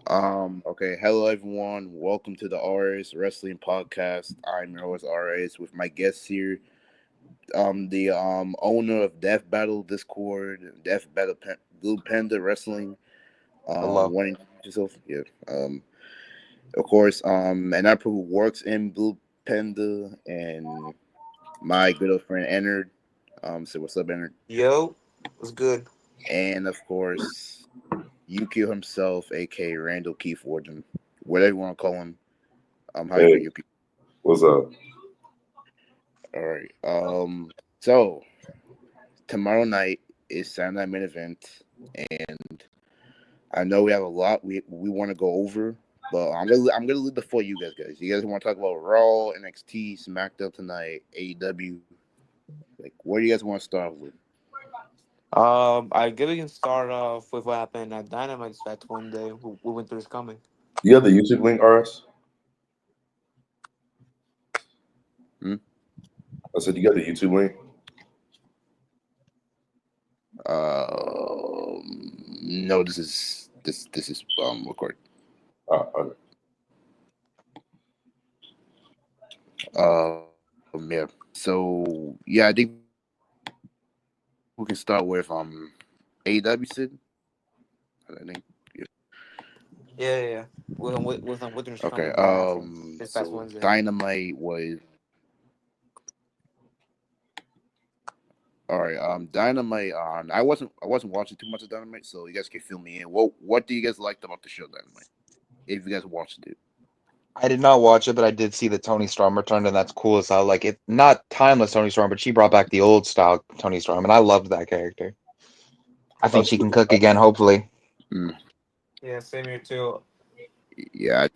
Okay. Hello, everyone. Welcome to the RS Wrestling Podcast. I'm your host, RS, with my guests here. The owner of Death Battle Discord, Blue Panda Wrestling. Hello. Wanting to introduce yourself? Yeah. Of course. And I who works in Blue Panda, and my good old friend Ennard. So what's up, Ennard? Yo, what's good? And of course, Yukio himself, aka Randall Keith Warden, whatever you want to call him. How you Hey, doing, Yukio? what's up? All right. So tomorrow night is Saturday Night Main Event, and I know we have a lot we want to go over, but I'm gonna leave the floor you guys. You guys want to talk about Raw, NXT, Smackdown tonight, AEW? Like, where do you guys want to start with? I guess we can start off with what happened at Dynamite Fest one day. Who winter is coming? You have the YouTube link, RS? Hmm? I said you got the YouTube link. No, this is record. Okay. Yeah. So yeah, I think we can start with AEW Sid. I think. Yeah. Yeah. With winter's Okay. coming. What happened this past So Wednesday? Dynamite was all right. Dynamite. I wasn't watching too much of Dynamite, so you guys can fill me in. What do you guys liked about the show Dynamite? If you guys watched it. I did not watch it, but I did see the Tony Storm return, and that's cool as hell. Like it, not timeless Tony Storm, but she brought back the old style Tony Storm, and I loved that character. I I think she see. can cook again, hopefully. Mm, Yeah, same here too. yeah.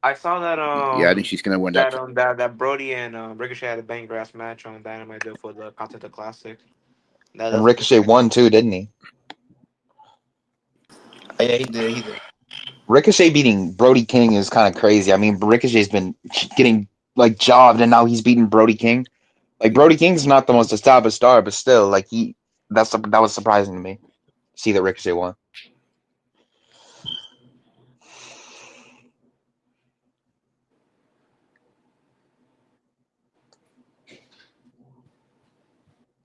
I saw that Yeah. I think she's gonna win that. that Brody and Ricochet had a bang grass match on Dynamite though for the Continental Classic. And That's a good Ricochet match. won too, didn't he? Yeah, he did. He did. Ricochet beating Brody King is kind of crazy. I mean, Ricochet's been getting like jobbed, and now he's beating Brody King. Like Brody King's not the most established star, but still, like that was surprising to me. See that Ricochet won.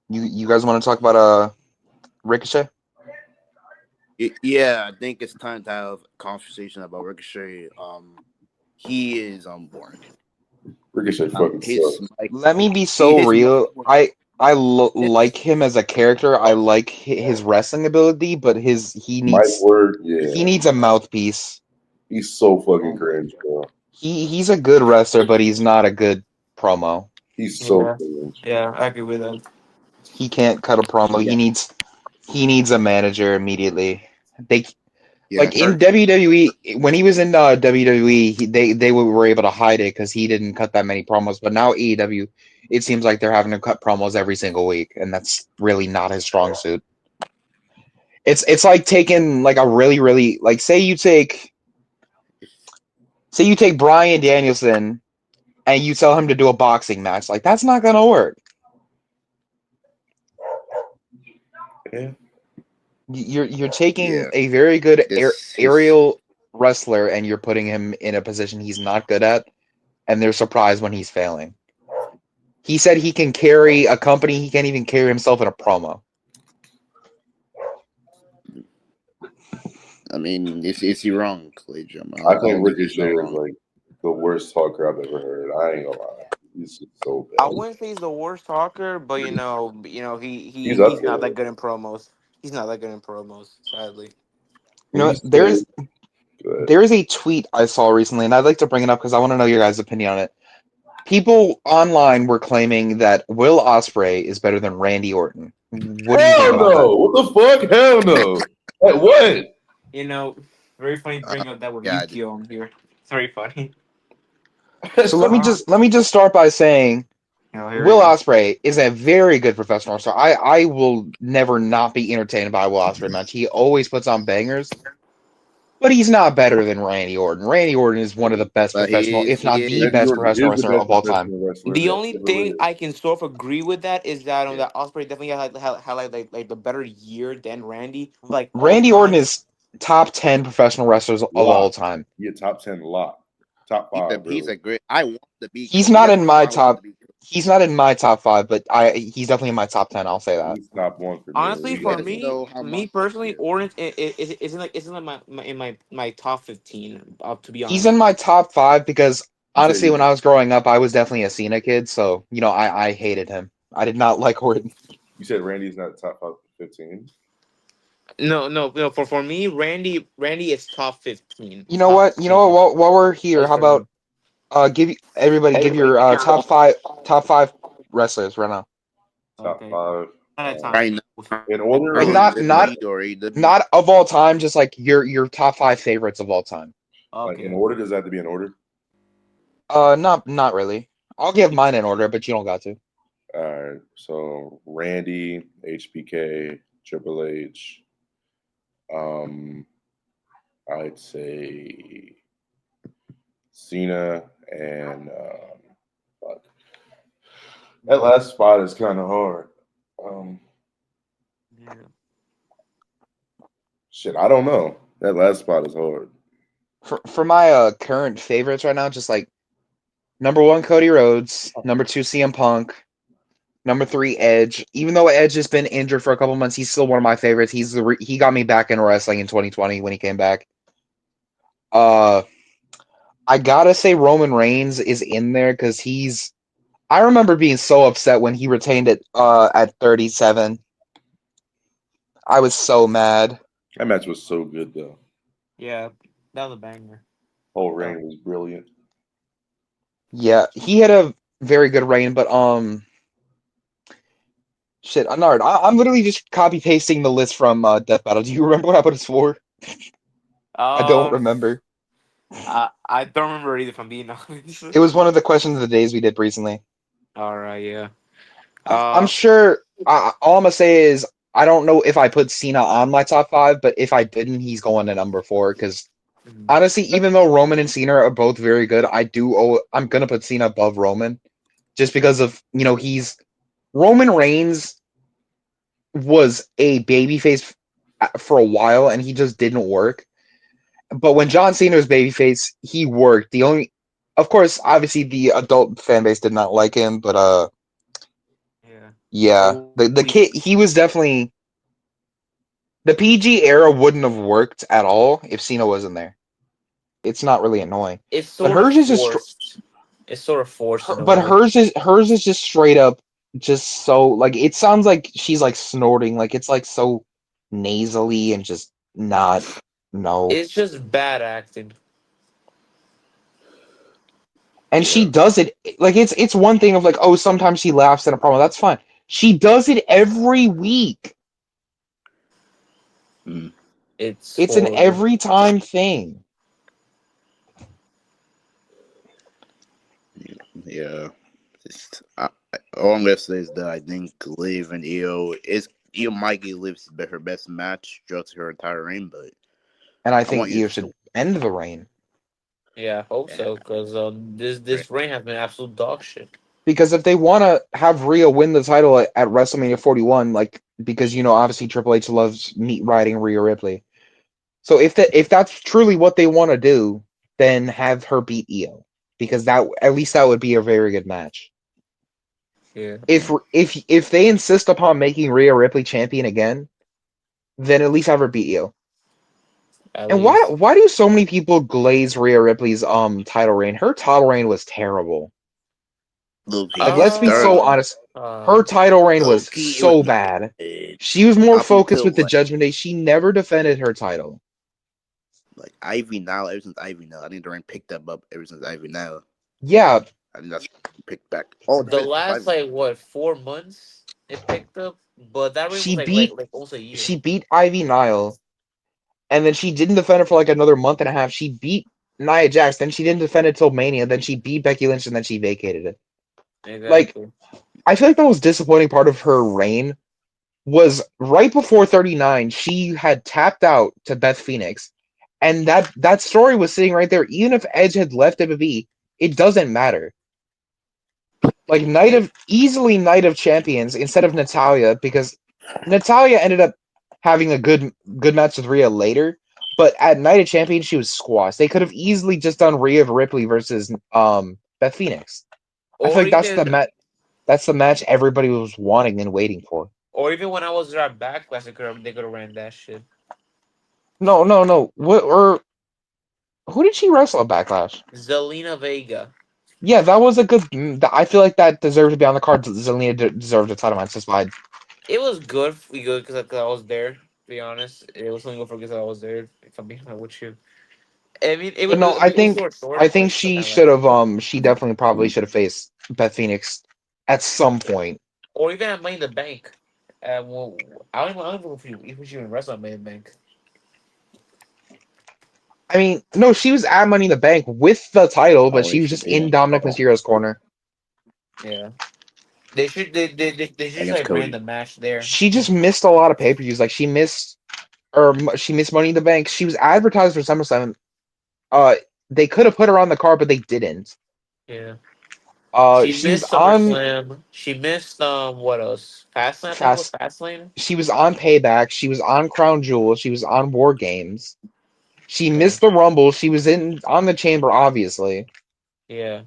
You guys want to talk about Ricochet? Yeah, I think it's time to have a conversation about Ricochet. He is boring. Ricochet fucking His sucks. mic, Let me be he so his mic real. work. I His, like him as a character. I like his wrestling ability, but Mic word, he yeah. needs a mouthpiece. He's so oh fucking my cringe, bro. He's a good wrestler, but he's not a good promo. He's so Yeah, cringe. yeah, I agree with that. He can't cut a promo. yeah, He needs a manager immediately. They yeah. like in WWE when he was in WWE, they were able to hide it because he didn't cut that many promos. But now AEW, it seems like they're having to cut promos every single week, and that's really not his strong suit. It's like taking like a really like say you take Bryan Danielson and you tell him to do a boxing match, like that's not gonna work. Yeah. You're taking Yeah. a very good This his aerial wrestler and you're putting him in a position he's not good at, and they're surprised when he's failing. He said he can carry a company, he can't even carry himself in a promo. I mean, is he wrong, Clay Jim? I I don't, I think don't think he's Ricochet not is wrong. like the worst talker I've ever heard. I ain't gonna lie. He's just so I bad. wouldn't say he's the worst talker, but He's up he's not that there. good in promos. He's not that good in promos, sadly. You know, He's so good. there is a tweet I saw recently, and I'd like to bring it up because I want to know your guys' opinion on it. People online were claiming that Will Ospreay is better than Randy Orton. What do you think Hell about that? no! What the fuck? Hell no! Like, what? You know, very funny to bring up that with Yeah, Yukio on here. It's very funny. So Uh, let me just start by saying here we Will go. Ospreay is a very good professional wrestler. I will never not be entertained by a Will Ospreay match. He always puts on bangers, but he's not better than Randy Orton. Randy Orton is one of the best but professional, if he not the is. Randy best Orton professional is the wrestler best of all time. professional wrestler The that only ever thing lived. I can sort of agree with that is that Yeah. that Osprey definitely had like the better year than Randy. Like all Randy Orton time, is top 10 professional wrestlers of all time. Yeah, top 10 lock. Top 5. He's really. a great. I want to be. He's coach. not That's in the my reason why I want top. to be coach. He's not in my top 5, but he's definitely in my top 10. I'll say that. He's top 1 for me. Honestly, You for guys me, know how me much. personally, Yeah. Orange isn't like in my top 15. To be He's honest. in my top 5 because You said honestly, when I was growing up, I was definitely a Cena kid. So I hated him. I did not like Orton. You said Randy's not top 15. No. For me, Randy is top 15. You know Top what? 15. While we're here, That's how for me. about give your top five wrestlers right now. Top Okay. 5. At a time. Right now, In order, Like right or now, not not WWE or AEW. not of all time, just like your top 5 favorites of all time. like in Okay. order? Does that have to be in order? Not really. I'll give mine in order, but you don't got to. All right. So Randy, HBK, Triple H. I'd say Cena and fuck. That last spot is kind of hard. Yeah. Shit, I don't know. That last spot is hard. For my current favorites right now, just like number 1 Cody Rhodes, number 2 CM Punk, number 3 Edge. Even though Edge has been injured for a couple months, he's still one of my favorites. He got me back into wrestling in 2020 when he came back. I gotta say Roman Reigns is in there because I remember being so upset when he retained it at 37. I was so mad. That match was so good though. Yeah. That was a banger. Whole reign was brilliant. Yeah, he had a very good reign, but shit, Nard, I'm literally just copy pasting the list from Death Battle. Do you remember what I put as 4? I don't Um. remember. I don't remember either. If I'm being honest. It was one of the questions of the days we did recently. All right. Yeah. I'm sure. All I'm gonna say is I don't know if I put Cena on my top 5, but if I didn't, he's going to number 4 because honestly, even though Roman and Cena are both very good, I'm gonna put Cena above Roman just because of he's Roman Reigns was a babyface for a while and he just didn't work. But when John Cena was babyface, he worked. Of course, obviously the adult fan base did not like him, but yeah, the kid he was definitely the PG era wouldn't have worked at all if Cena wasn't there. It's not really annoying. It's But sort of hers is just forced. It's sort of forced in a but way. hers is just straight up just so like it sounds like she's like snorting, like it's like so nasally and just not no. It's just bad acting. And she does it like it's one thing of like, oh, sometimes she laughs at a problem. That's fine. She does it every week. It's It's an horrible. every time thing. Yeah. All I'm gonna say is that I think Liv and Io might get Liv's her best match throughout her entire reign, but And I think want you Io should end the reign. Yeah, I hope so, because this reign has been absolute dog shit. Because if they want to have Rhea win the title at WrestleMania 41, like because obviously Triple H loves meat riding Rhea Ripley. So if that's truly what they want to do, then have her beat Io because that at least that would be a very good match. Yeah. If they insist upon making Rhea Ripley champion again, then at least have her beat Io. And why do so many people glaze Rhea Ripley's title reign? Her title reign was terrible. Like let's be so honest. Her title reign was so bad. She was more focused with the Judgment Day. She never defended her title. Like Ivy now, ever since Ivy now, I think the reign picked up ever since Ivy now. Yeah. I think that's picked back. The last 4 months it picked up, but that reign was like almost a year. She beat Ivy Nile, and then she didn't defend it for like another month and a half. She beat Nia Jax, then she didn't defend it till Mania, then she beat Becky Lynch, and then she vacated it. Exactly. Like, I feel like the most disappointing part of her reign was right before 39, she had tapped out to Beth Phoenix, and that story was sitting right there. Even if Edge had left WWE, it doesn't matter. Like Night of Champions instead of Natalya, because Natalya ended up having a good match with Rhea later, But at Night of Champions, she was squashed. They could have easily just done Rhea Ripley versus Beth Phoenix. I feel Or like that's the even, match everybody was wanting and waiting for. or even when I was there at Backlash, they could have ran that shit. No. What or who did she wrestle at Backlash? Zelina Vega. Yeah, that was a good. I feel like that deserved to be on the card. Zelina deserved a title match. That's why. It was good, because I was there. To be honest, it was only good for because I was there. If I'm being honest with you, I mean, But no, it was short, I but think it's still she kind of should like have. good. She definitely probably should have faced Beth Phoenix at some point. Or even at Money in the Bank. Well, I don't know if you even wrestle at Money in the Bank. I mean, no, she was at Money in the Bank with the title, but Oh, she wait, was she just in didn't. Dominic Mysterio's corner. Yeah, they should Against like ran Cody. the match there. She just missed a lot of pay per views. Like she missed Money in the Bank. She was advertised for SummerSlam. Uh, they could have put her on the card, but they didn't. Yeah, she She was missed on SummerSlam. She missed what else? Fastlane, I think it was Fast. Fastlane. She was on Payback. She was on Crown Jewel. She was on War Games. She Yeah, missed the Rumble. She was in on the Chamber, obviously. yeah,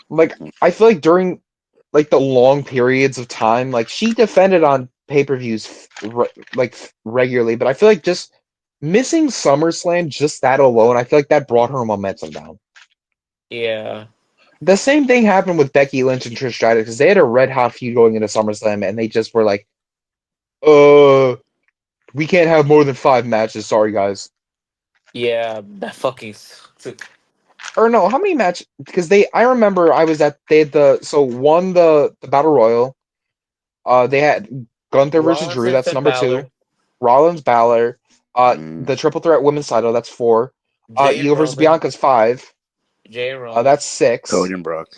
Like I feel like during like the long periods of time, like she defended on pay-per-views regularly, but I feel like just missing SummerSlam, just that alone, I feel like that brought her momentum down. yeah, The same thing happened with Becky Lynch and Trish Stratus because they had a red hot feud going into SummerSlam, and they just were like, we can't have more than 5 matches. Sorry, guys." yeah. That fucking. Or no, how many matches? Because I remember they had won the Battle Royal. They had Gunther versus Rollins Drew. and That's Finn number Balor, 2. Rollins, Balor. Mm. The Triple Threat Women's Title. That's 4. Jay and Io versus Roman, Bianca's 5. Jay and Roman, That's 6. Cody and Brock.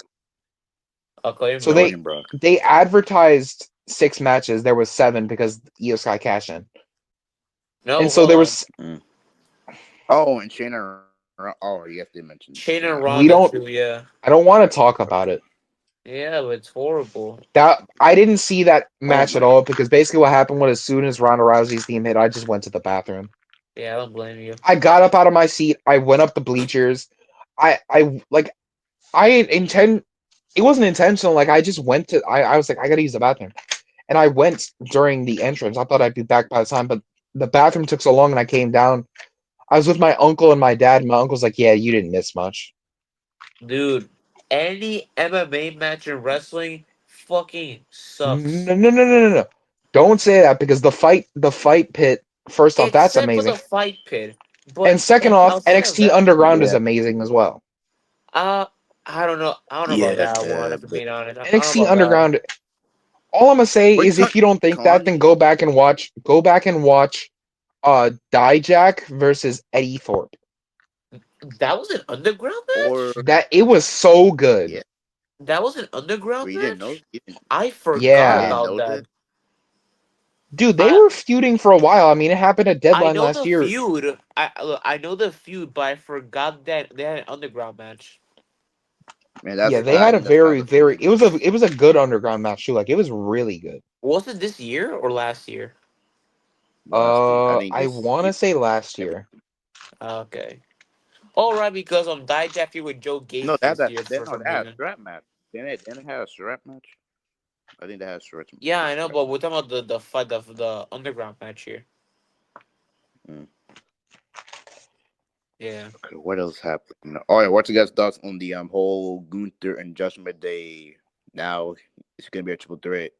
Clay So Cody Brock. and Brock. they advertised 6 matches. There was 7 because Io Sky cash in, No, and so hold there on. was. Oh, and Shayna. Oh, you have to mention Shane and Shayna. We Ronda don't. too. Yeah, I don't want to talk about it. yeah, but it's horrible. That I didn't see that Oh match at my. all because basically what happened was as soon as Ronda Rousey's theme hit, I just went to the bathroom. Yeah, I don't blame you. I got up out of my seat. I went up the bleachers. I like I intend. It wasn't intentional. Like I just went to. I was like I gotta use the bathroom, and I went during the entrance. I thought I'd be back by the time, but the bathroom took so long, and I came down. I was with my uncle and my dad. And my uncle's like, "Yeah, you didn't miss much." Dude, any MMA match in wrestling fucking sucks. No. Don't say that because the fight pit. First off, that's Except for amazing, the fight pit. and But second off, outside of NXT that, Underground is Yeah. amazing as well. uh, I don't know. I don't know about Yeah. that one, if I'm being honest. I don't NXT know about that. Underground. All I'm gonna say Wait, is if you don't think that, then go back and watch. Go back and watch. Dijak versus Eddie Thorpe. That was an underground or match? That it was so good. yeah. That was an underground We didn't know. match? I forgot You Yeah, didn't about know that. that. dude, they I were feuding for a while. I mean, it happened at I Deadline know last the year. feud. I know the feud, but I forgot that they had an underground match. Man, Yeah, that's they I had a think that's kind very, of a funny very. ending. It was a good underground match too. Like it was really good. Was it this year or last year? Last year, I think I this. want to say last year. Okay. All right, because Dijak feud with Joe No, Gates that this that year they for no, some they had a reason. strap match. Didn't it have a strap match? I think they had a Yeah, I know, strap but we're match. talking about the fight of the underground match here. Mm. Yeah. Okay, what else happened? Oh yeah, what's your guys' thoughts on the whole Gunther and Judgment Day? Now it's gonna be a triple threat.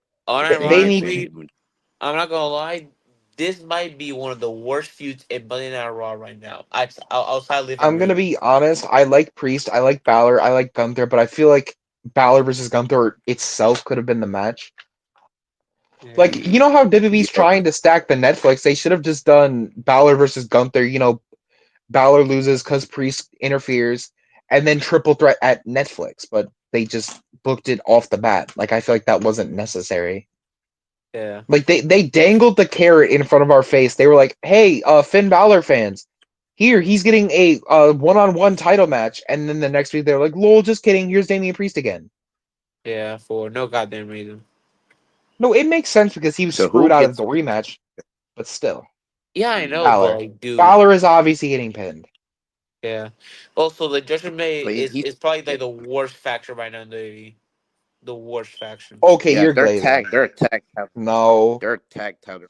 They Sami need. Zayn Unironically, and Gunther. I'm not gonna lie. This might be one of the worst feuds in Monday Night Raw right now. Outside Liv and I'm gonna Rhea. be honest. I like Priest. I like Balor. I like Gunther, but I feel like Balor versus Gunther itself could have been the match. Yeah. Like, you know how WWE's Yeah, trying to stack the Netflix? They should have just done Balor versus Gunther. Balor loses because Priest interferes, and then triple threat at Netflix. But they just booked it off the bat. Like, I feel like that wasn't necessary. Yeah. Like, they dangled the carrot in front of our face. They were like, hey, Finn Balor fans, here, he's getting a one-on-one title match. And then the next week, they're like, lol, just kidding. Here's Damian Priest again. Yeah. For no goddamn reason. No, it makes sense because he was so screwed who out of gets? the rematch, but still. Yeah, I know, but Balor. like, dude, Balor is obviously getting pinned. yeah. Also, the Judgment Day But is probably yeah, like the worst faction right now in the worst faction. Okay, yeah, you're glazing. they're tag, No, they're tag title.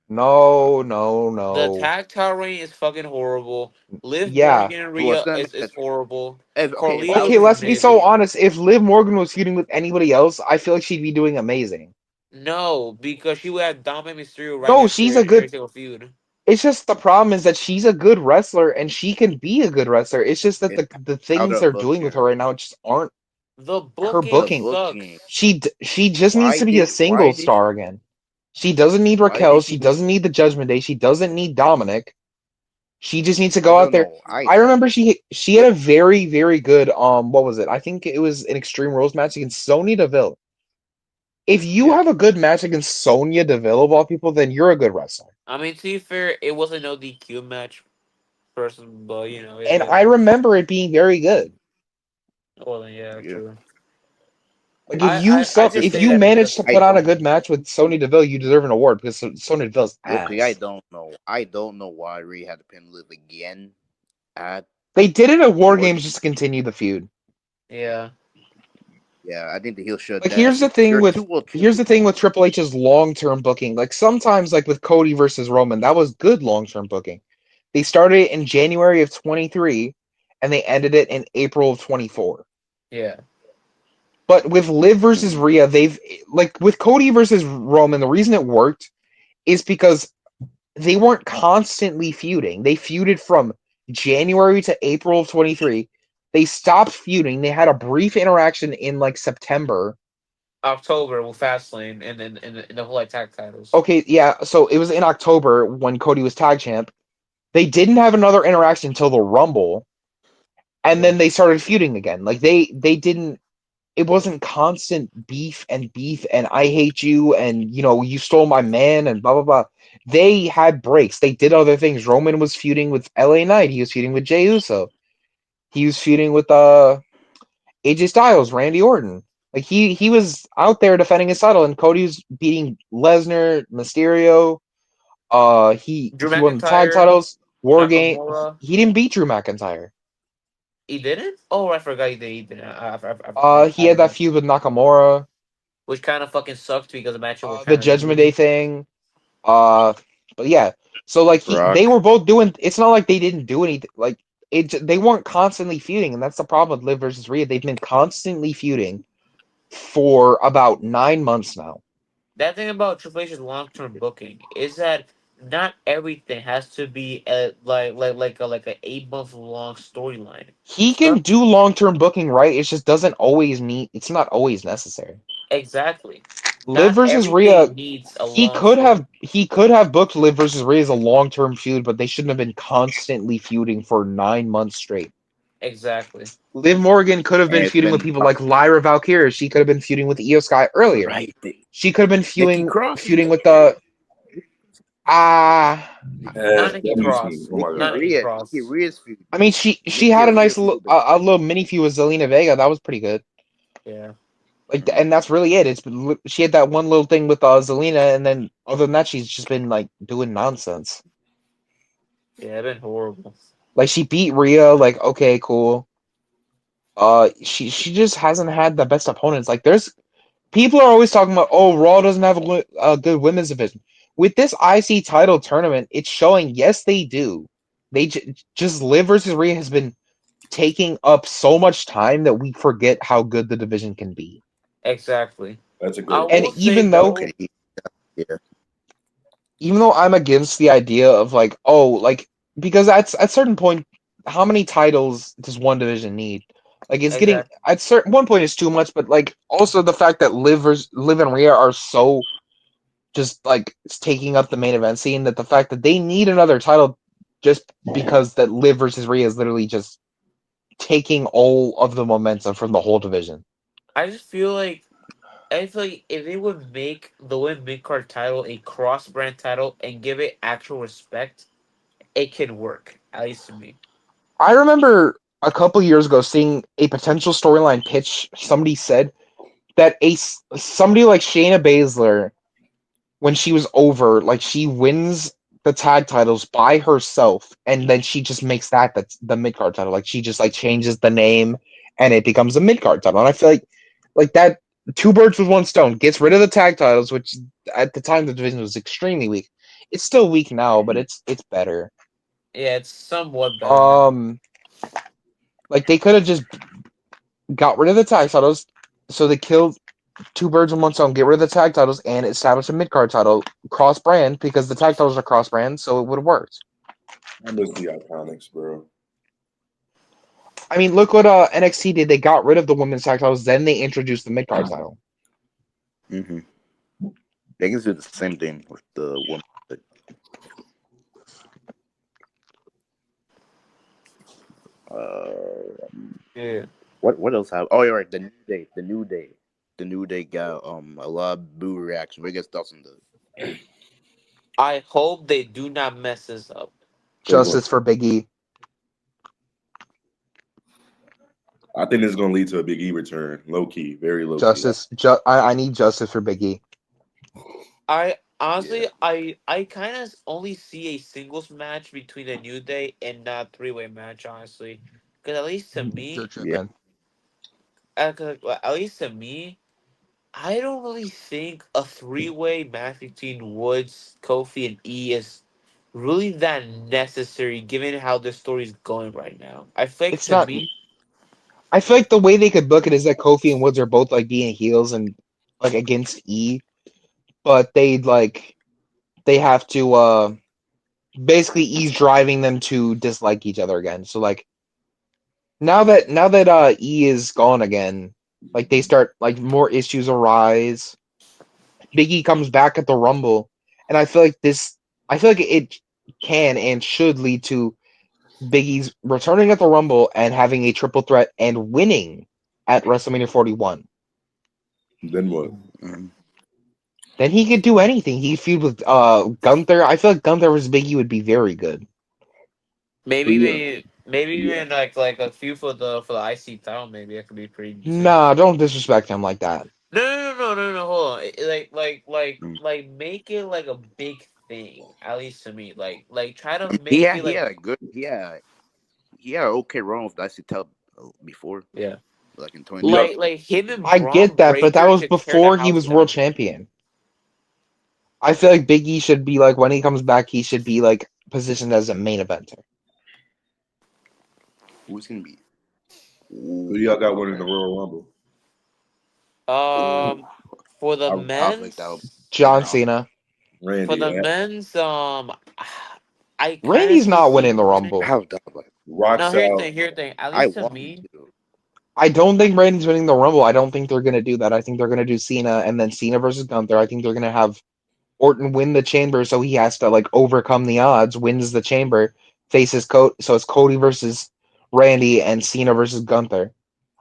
no, no, The no. tag title reign is fucking horrible. Liv Yeah. Morgan and Well, it's Rhea not even is horrible. okay. If that was Carlito's Okay, is let's be so mid. honest. If Liv Morgan was feuding with anybody else, I feel like she'd be doing amazing. No, because she would have Dominic Mysterio right No, next to she's her a in every good. single feud. It's just the problem is that she's a good wrestler and she can be a good wrestler. It's just that it's the how things they're they're doing with booking her right now just aren't The her booking the booking. booking. sucks. She just needs to be a Why single did star again. She doesn't need why Raquel. did she She need? doesn't need the Judgment Day. She doesn't need Dominic. She just needs to I go out don't there. know. I remember she had a very good what was it? I think it was an Extreme Rules match against Sonya Deville. If you Yeah, have a good match against Sonya Deville of all people, then you're a good wrestler. I mean, to be fair, it wasn't no DQ match, person, but And it I remember it being very good. well, then, yeah, yeah. true. Like I just if say you that manage to because I put on a don't. good match with Sonya Deville, you deserve an award because Sonya Deville's Okay, I ass. don't know. I don't know why Rhea had to pin Liv again at They did it at War War Games just Games. to continue the feud. yeah, Yeah, I think the heel should have Like done. I said you're two world here's the champions. thing with Triple H's long-term booking. Like sometimes like with Cody versus Roman, that was good long-term booking. They started it in January of 23 and they ended it in April of 24. yeah, But with Liv versus Mhm. Rhea, they've like with Cody versus Roman, the reason it worked is because they weren't constantly feuding. They feuded from January to April of 23. They stopped feuding. They had a brief interaction in like September. October with Fastlane and then in the whole like tag titles. Okay, yeah, so it was in October when Cody was tag champ. They didn't have another interaction until the Rumble, and then they started feuding again. Like they didn't it wasn't constant beef and I hate you and you stole my man and blah blah blah. They had breaks. They did other things. Roman was feuding with LA Knight. He was feuding with Jey Uso. He was feuding with AJ Styles, Randy Orton. Like he was out there defending his title, and Cody was beating Lesnar, Mysterio. Drew He won the tag McIntyre, titles. War Game. Nakamura. He didn't beat Drew McIntyre. He didn't. Oh, I forgot he did. He didn't. He had that feud with Nakamura. Which kind of fucking sucked because the matches were The kind of Judgment Day thing. Uh, but yeah, so like they Brock. were both doing. It's not like they didn't do anything. Like they weren't constantly feuding, and that's the problem with Liv versus Rhea. They've been constantly feuding for about 9 months now. that thing about Triple H's long term booking is that not everything has to be like a 8 month long storyline. He can Some do long term booking, right? It just doesn't always need. It's not always necessary. exactly. Liv Not versus Rhea. everything needs a long story. He could have booked Liv versus Rhea as a long term feud, but they shouldn't have been constantly feuding for 9 months straight. Exactly. Liv Morgan could have And been it's feuding with been people like Lyra Valkyria. She could have been feuding with Io Sky earlier. right. She could have been Nikki Cross. feuding with the ah. Not That Nikki used to be. Cross. Oh my Not god. Nikki Nikki Cross. Rhea's feud. I mean, she Nikki had a Rhea nice feud. a little mini feud with Zelina Vega. That was pretty good. Yeah. Like, and that's really it. She had that one little thing with Zelina, and then other than that, she's just been like doing nonsense. Yeah, it's been horrible. Like she beat Rhea. Like okay, cool. She just hasn't had the best opponents. Like there's people are always talking about, oh, Raw doesn't have a good women's division. With this IC title tournament, it's showing yes they do. They just Liv versus Rhea has been taking up so much time that we forget how good the division can be. Exactly. That's a I good And will point. say though, Okay. Yeah. even though I'm against the idea of like, oh, like because at certain point, how many titles does one division need? Like it's getting exactly, at certain one point it's too much, but like also the fact that Liv and Rhea are so just like taking up the main event scene that the fact that they need another title just because that Liv versus Rhea is literally just taking all of the momentum from the whole division. I feel like if they would make the women mid card title a cross brand title and give it actual respect, it can work. At least to me. I remember a couple years ago seeing a potential storyline pitch. Somebody said that somebody like Shayna Baszler, when she was over, like she wins the tag titles by herself, and then she just makes that's the mid card title. Like she just like changes the name, and it becomes a mid card title. And I feel like that two birds with one stone gets rid of the tag titles, which at the time the division was extremely weak. It's still weak now, but it's better. Yeah, it's somewhat better now. Like they could have just got rid of the tag titles, so they killed two birds with one stone, get rid of the tag titles, and establish a mid card title cross brand because the tag titles are cross brand, so it would have worked. I miss the Iconics, bro. I mean, look what NXT did. They got rid of the women's tag titles, then they introduced the mid card title. Mm-hmm. They can do the same thing with the women. Yeah. What else have? Oh, you're right. The New Day got a lot of boo reaction. What gets thoughts on the? I hope they do not mess this up. Justice for Big E. I think this is going to lead to a Big E return. Low key, very low Justice. I need justice for Big E. I honestly, I kind of only see a singles match between the New Day and not three-way match. Honestly, because at least to me, Yeah. at least to me, I don't really think a three-way match between Woods, Kofi, and E is really that necessary given how the story's going right now. I think It's to not. me, I feel like the way they could book it is that Kofi and Woods are both like being heels and like against E, but they have to basically E's driving them to dislike each other again. So like now that E is gone again, like they start like more issues arise. Big E comes back at the Rumble, and I feel like it can and should lead to Big E's returning at the Rumble and having a triple threat and winning at WrestleMania 41. Then what? Mm-hmm. Then he could do anything. He feud with Gunther. I feel like Gunther versus Big E would be very good. maybe Yeah. even like a few for the IC title. Maybe it could be pretty decent. Nah, don't disrespect him like that. No. Hold on. Mm. Make it like a big thing. At least to me, try to He make had it he like had a good he had an okay run with the IC title before, yeah, like in Yep. 2020. like him and I Braun get that, but that Breaker was could tear the before he house was world down. champion. I feel like Big E should be like when he comes back, he should be like positioned as a main eventer. Who's gonna be? Who y'all got winning the Royal Rumble? Um, for the I was like that would men's, be John round. Cena. for Randy. the men's, I kind of Randy's see not winning Cena the winning. Rumble. I was that like Rock No, Sal. here's the thing. At I least to want him me, to. I don't think Randy's winning the Rumble. I don't think they're gonna do that. I think they're gonna do Cena and then Cena versus Gunther. I think they're gonna have Orton win the chamber, so he has to like overcome the odds, wins the chamber, faces Cody. So it's Cody versus Randy and Cena versus Gunther.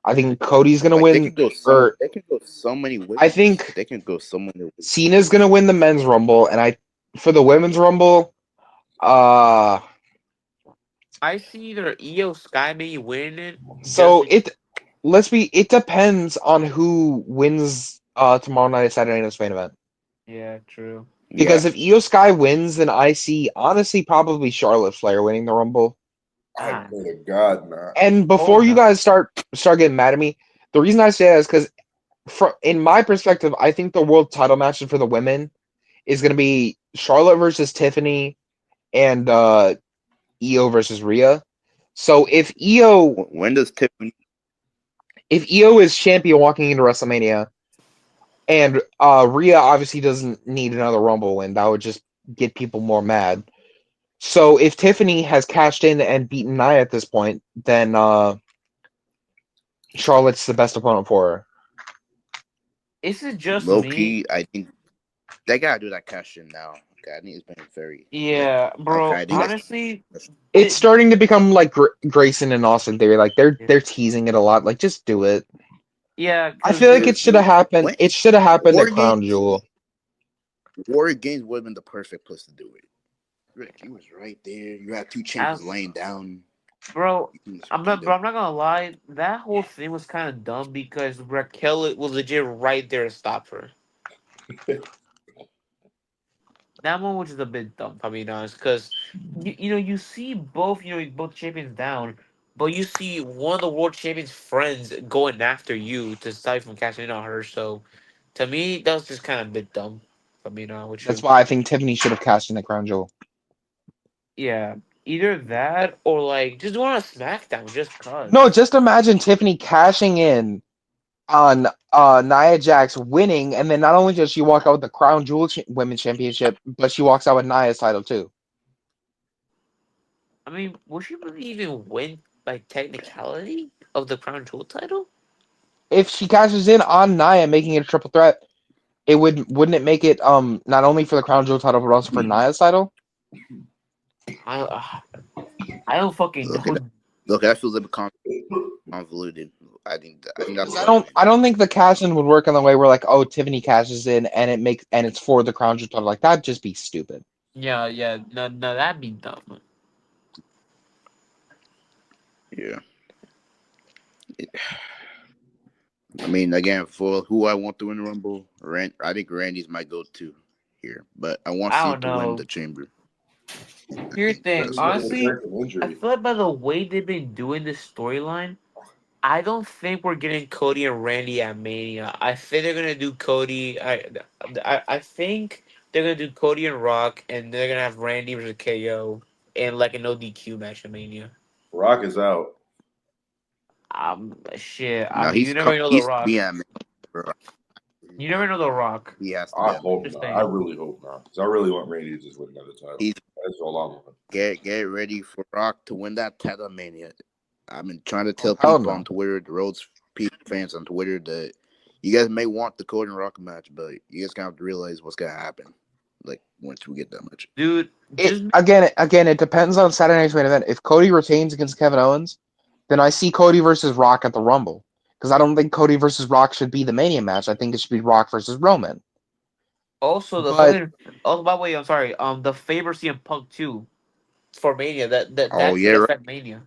I think Cody's gonna Like win, or they can go so many I ways. think They can go so many ways. Cena's gonna win the men's Rumble, and for the women's Rumble, uh, I see either Io Sky maybe winning it. so it depends on who wins tomorrow night at Saturday night's main event. Yeah, true. Yeah, Because if Io Sky wins, then I see honestly probably Charlotte Flair winning the Rumble. I Ah, pray to God not. And oh before you no. guys start getting mad at me, the reason I say that is because, in my perspective, I think the world title match for the women is going to be Charlotte versus Tiffany and Io versus Rhea. So when does Tiffany? if Io is champion walking into WrestleMania, and Rhea obviously doesn't need another Rumble win, that would just get people more mad. So if Tiffany has cashed in and beaten Nia at this point, then Charlotte's the best opponent for her. Is it just Low me? key, I think they gotta do that cash in now. Okay, I think it's been very like Yeah, okay. bro. I think Honestly, It's starting to become like Grayson and Austin Theory. Like yeah, they're teasing it a lot. Like just do it. yeah, I because feel like it should have happened. when It should have happened at War Crown Games, Jewel. War Games would have been the perfect place to do it. Rick, you was right there. You had two chambers as laying down. bro, You can just I'm repeat not, bro. them. I'm not gonna lie. That whole thing was kind of dumb because Raquel was legit right there to stop her. That one, which is a bit dumb, if I'm being honest, because you see both, both champions down, but you see one of the world champions' friends going after you to stop you from cashing in on her. So, to me, that was just kind of a bit dumb, if I'm being honest with That's you. why I think Tiffany should have cashed in the crown jewel. Yeah, either that or like just do it on a SmackDown, just No, cause. just imagine Tiffany cashing in on Nia Jax winning, and then not only does she walk out with the crown jewel women's championship, but she walks out with Nia's title too. I mean, will she really even win by technicality of the crown jewel title? If she cashes in on Nia, making it a triple threat, it wouldn't it make it not only for the crown jewel title but also for Nia's title? I I don't fucking Look at that. know. Look, that feels a bit convoluted. I think that's Because what it meant. I don't think the cash in would work in the way where like, oh, Tiffany cashes in and it's for the crown jewel title. Like that'd just be stupid. Yeah, yeah, no, that'd be dumb. Yeah. I mean, again, for who I want to win the Rumble, I think Randy's my go-to here, but I want I C don't to win the know. Chamber. I Here's the think thing. that's He what has it a is. Honestly, freaking I injury. feel like by the way they've been doing this storyline, I don't think we're getting Cody and Randy at Mania. I think they're gonna do Cody. I think they're gonna do Cody and Rock, and they're gonna have Randy versus KO in like an ODQ match at Mania. Rock is out. Shit. I No, mean, you never know the he's Rock. BM. Bro. You never know the Rock. He has to I be at hope Just not. I saying. really hope not. Because I really want Randy to just win another title. He's That's all I want. get ready for Rock to win that title Mania. I've been trying to Oh tell hell people on no! Twitter, the Rhodes people fans on Twitter, that you guys may want the Cody and Rock match, but you guys gonna have to realize what's gonna happen. Like once we get that much. Dude, It just again it depends on Saturday night's main event. If Cody retains against Kevin Owens, then I see Cody versus Rock at the Rumble. Because I don't think Cody versus Rock should be the Mania match. I think it should be Rock versus Roman. also the But fucking. Oh, by the way, I'm sorry. The favor CM Punk too for Mania. Oh That could yeah, right. affect Mania.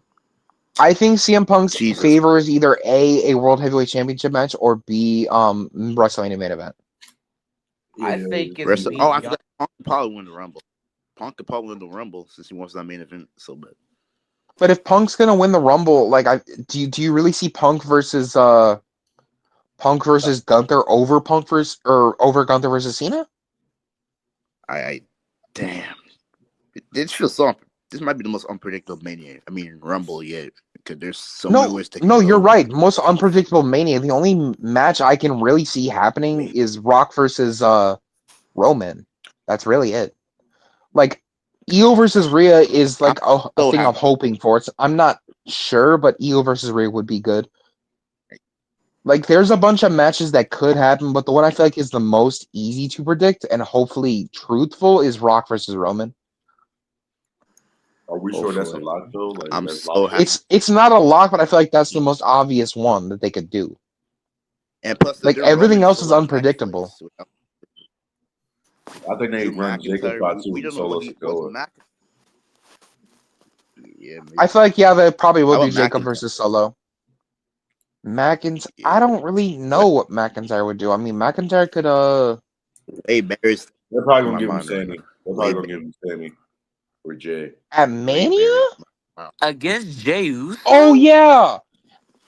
I think CM Punk's Jesus. favor is either a World Heavyweight Championship match or B WrestleMania main event. I Yeah. think it's Rest B. I Yeah. forgot Punk could probably win the Rumble. Punk could probably win the Rumble since he wants that main event so bad. But if Punk's gonna win the Rumble, like do you really see Punk versus Gunther over Punk versus or over Gunther versus Cena? I damn. This feels so. This might be the most unpredictable Mania. I mean Rumble yet because there's so many No, ways they can no, you're go. right. Most unpredictable Mania. The only match I can really see happening is Rock versus Roman. That's really it. Like Io versus Rhea is I'm like a so thing I'm happy. hoping for. I'm not sure, but Io versus Rhea would be good. Like there's a bunch of matches that could happen, but the one I feel like is the most easy to predict and hopefully truthful is Rock versus Roman. Are we sure that's a Hopefully, lot though? Like I'm that's so locked happy. in? It's not a lock, but I feel like that's the most obvious one that they could do. And plus, they're Like doing Roman everything and else is Solo on unpredictable. Netflix. Without I think they Drew run Jacob McIntyre, Fatu we and don't know Solo what's Sikoa. Mac. Yeah, I maybe. feel like yeah, they probably How will do about Jacob McIntyre? versus Solo. McIntyre, Yeah, I don't really know what McIntyre would do. I mean, McIntyre could way better is They're probably in gonna my give him mind right Sammy. now. They're Way probably gonna better, give him Sammy or Jay. at way Mania. better. Wow. Against Jey Oh Uso? yeah.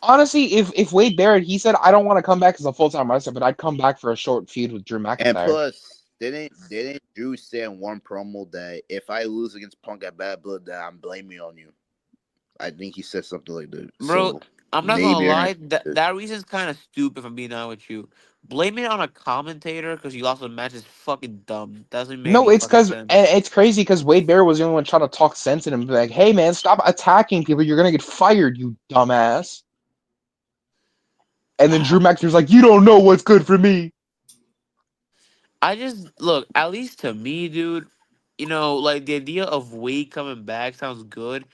Honestly, if Wade Barrett, he said I don't want to come back as a full time wrestler, but I'd come back for a short feud with Drew And McIntyre. plus, didn't Drew say in one promo that if I lose against Punk at Bad Blood, then I'm blaming on you. I think he said something like that. Bro, So I'm not gonna maybe they're lie, gonna. that reason's kind of stupid. If I'm being honest with you, blaming it on a commentator because you lost a match is fucking dumb. Doesn't make No, any it's fucking because sense. it's crazy because Wade Barrett was the only one trying to talk sense in him, be like, "Hey man, stop attacking people. You're gonna get fired, you dumbass." And then Drew McIntyre's like, "You don't know what's good for me." I just look, at least to me, dude. Like the idea of Wade coming back sounds good,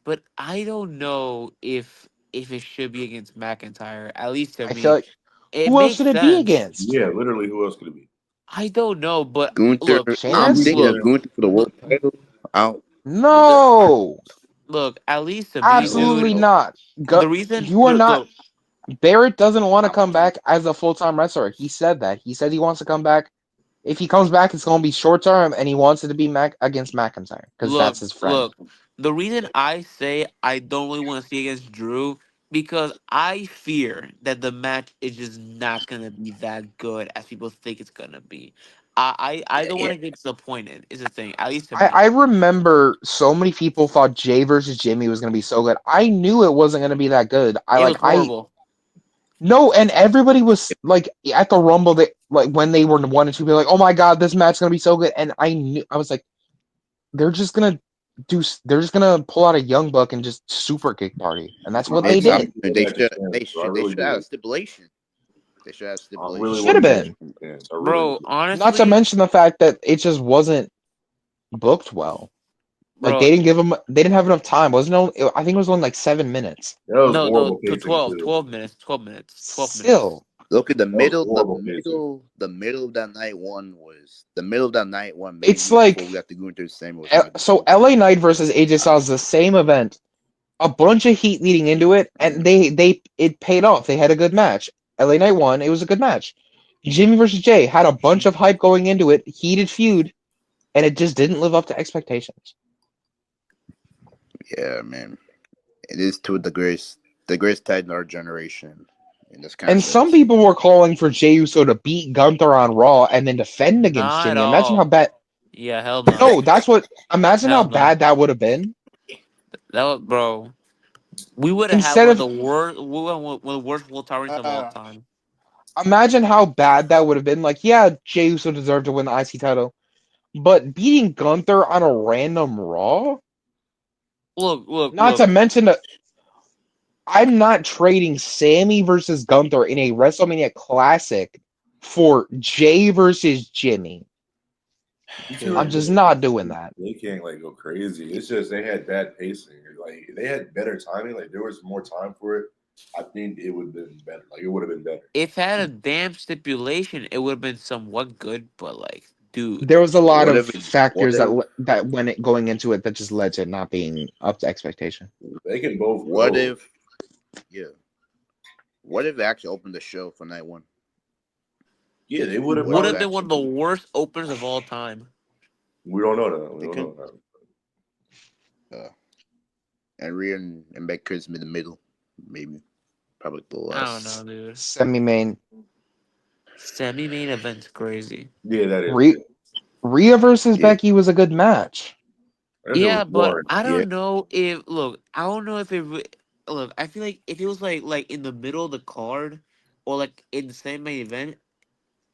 but I don't know if it should be against McIntyre. At least to I feel me, like it who else makes should it be sense. against? Yeah, literally. Who else could it be? I don't know, but Gunther. look, I'm Sheamus? thinking of look, Sheamus. Gunther for the world title. Out. the No, look. At least to me, No. absolutely dude. No. not. The reason, You are not. look, Barrett doesn't want to I'm come back as a full time wrestler. He said that. He said he wants to come back If he comes back, it's gonna be short term, and he wants it to be against McIntyre because Look, that's his friend. look. The reason I say I don't really want to see against Drew because I fear that the match is just not gonna be that good as people think it's gonna be. I don't Yeah, want to get disappointed. Is the thing, at least to I me. remember so many people thought Jay versus Jimmy was gonna be so good. I knew it wasn't gonna be that good. It was I horrible. no, and everybody was like at the Rumble, they like when they were 1 and 2, be like, "Oh my god, this match's gonna be so good." And I was like, they're just gonna they're just gonna pull out a young buck and just super kick party, and that's what I they exactly. did. can't give They that match a should. chance, They so I should. They really should have a do. stipulation. They should have I It really stipulation. should want have to give been. it a chance. I really Bro, do. Not to honestly, mention the fact that it just wasn't booked well. Like bro, they didn't have enough time. Wasn't it? I think it was only like 7 minutes. That was no, horrible to pacing 12, too. 12 minutes, 12 minutes, 12 minutes. Still, Look at the That was middle. horrible pacing. The middle of that night one was the middle of that night one. it's Maybe before we like got to go into the same was not so good. LA Knight versus AJ Styles, the same event, a bunch of heat leading into it, and they it paid off. They had a good match. LA Knight won. It was a good match. Jimmy versus Jay had a bunch of hype going into it, heated feud, and it just didn't live up to expectations. Yeah, man. It is to the greatest tag in our generation, and that's kind of And some sucks. people were calling for Jey Uso to beat Gunther on Raw and then defend against Not at Jimmy. Imagine how all. bad. Yeah, hell no, No, that's what. Imagine how hell no. bad that would have been. That was, bro. We would have had Instead one of of the worst, we would have one of the worst World Tyrants of all Uh, time. imagine how bad that would have been. Like, yeah, Jey Uso deserved to win the IC title, but beating Gunther on a random Raw. Look, look, Not to look. mention, I'm not trading Sammy versus Gunther in a WrestleMania Classic for Jay versus Jimmy. You feel I'm like yeah. just not doing that. they can't like go crazy. It's just they had bad pacing. Like they had better timing. Like there was more time for it. I think it would have been better. Like it would have been better. If it had a damn stipulation, it would have been somewhat good. But like, dude, There was a lot What of if? What factors if? that went going into it that just led to it not being up to expectation. They can both What go. if? Yeah. What if they actually opened the show for night one? Yeah, they would have What would if have probably. been one of the actually worst openers of all time. We don't know that. We they don't could? know that. And Rhea and Becky in the middle, maybe probably the I don't last. know, dude. Semi-main Semi-main event's crazy. Yeah, that is. Rhea, Rhea versus Yeah. Becky was a good match. That shit was Yeah, but boring. I Yeah. don't know if look. I don't know if look. I feel like if it was like in the middle of the card, or like in the same main event,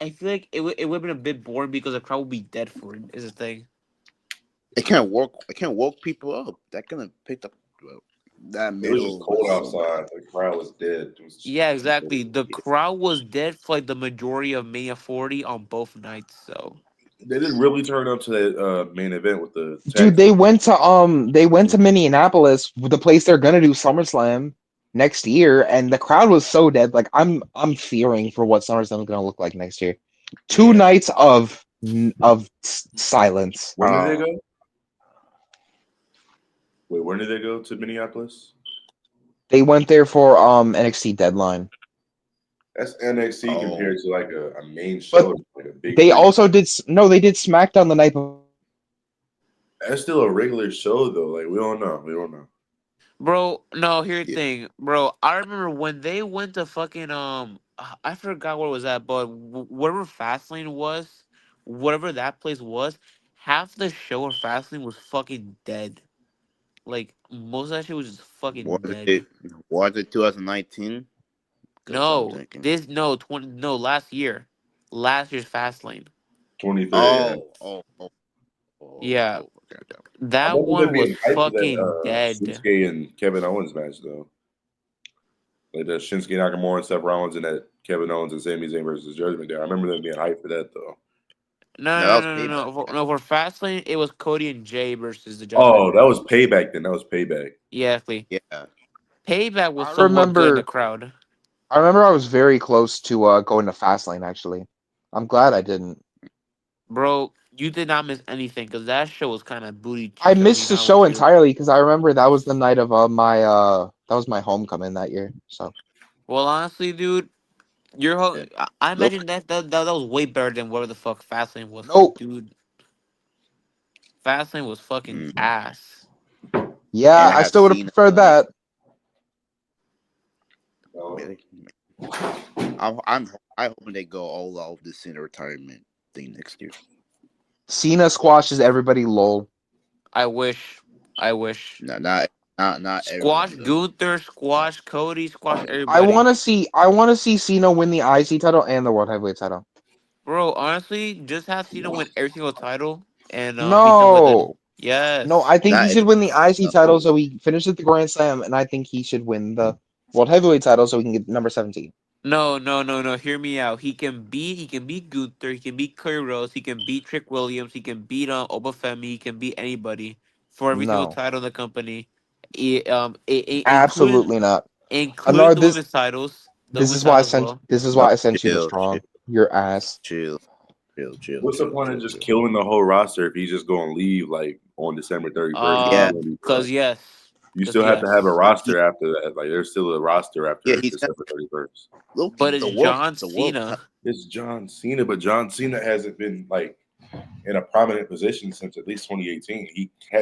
I feel like it would have been a bit boring because the crowd would be dead for it. Is the thing. It can't work. It can't woke people up. That kind of picked up. Well, that It was just middle cold was so outside. bad. The crowd was dead. It was Yeah, too cold. exactly. The crowd was dead for like the majority of Mania 40 on both nights. So They didn't really turn up to that main event with the tag Dude, team. they went to Minneapolis, the place they're gonna do SummerSlam next year, and the crowd was so dead. Like I'm fearing for what SummerSlam is gonna look like next year. Two Yeah. nights of silence. When did they go? Wait, when did they go to Minneapolis? They went there for NXT Deadline, That's NXT Oh, compared to like a main but show, like a big they three. also did no, they did SmackDown the night before. That's still a regular show though. Like we don't know. We don't know. bro, no, here's the yeah. thing, bro. I remember when they went to fucking I forgot where it was at, but whatever Fastlane was, whatever that place was, half the show of Fastlane was fucking dead. Like most of that shit was just fucking Was dead. it? Was it 2019? Because I'm No, thinking. last year's Fastlane. 23. Yeah. Oh, oh, oh, oh, Yeah, oh. Okay, okay. I that remember them one was being hyped for that fucking dead. Shinsuke and Kevin Owens match though. Like the Shinsuke Nakamura and Seth Rollins and that Kevin Owens and Sami Zayn versus Judgment Day. I remember them being hyped for that though. No, No, that no, was no, no, payback. no. No, for Fastlane, it was Cody and Jay versus the Judgment Oh, that Day. was payback then. That was payback. Yeah, actually. Yeah. Payback was I somewhat good in the remember crowd. I remember I was very close to going to Fastlane actually. I'm glad I didn't. Bro, you did not miss anything because that show was kind of booty I cheeks. I'm missed being the honest with show you. entirely because I remember that was the night of my that was my homecoming that year. So Well, honestly, dude, Yeah. I Nope. imagine that was way better than whatever the fuck Fastlane was. Cause Nope. dude, Fastlane was fucking Mm. ass. Yeah, And I I have still would have seen preferred that. No. really. I hope they go all out with this Cena retirement thing next year. Cena squashes everybody. Lol. I wish. I wish. No, not Squash everyone though. Gunther, squash Cody, squash I everybody. want to see. I want to see Cena win the IC title and the World Heavyweight title. Bro, honestly, just have Cena win every single title and be done with it. No, no. Yes. I think he Not should win the IC title no. so he finishes the Grand Slam, and I think he should win the World Heavyweight title so he can get number 17. No, no, no, no. Hear me out. He can beat Gunther, he can beat Cody Rhodes, he can beat Trick Williams, he can beat Obafemi, he can beat anybody for every single No, title in the company. Including absolutely not. including Another the this. women's titles. The This women's is why I titles as sent. well. This is No, why I sent you the chill, chill, strong. Your ass. chill, chill, chill, What's the chill, point of chill, just chill. killing the whole roster if he's just going to leave like on December 31st? Yeah, Cause yes. You Cause still have to have a yes. he, roster after that. Like there's still a roster yeah, after he's got December 31st. But Loki. it's John The world. Cena. It's John Cena, but John Cena hasn't been like in a prominent position since at least 2018.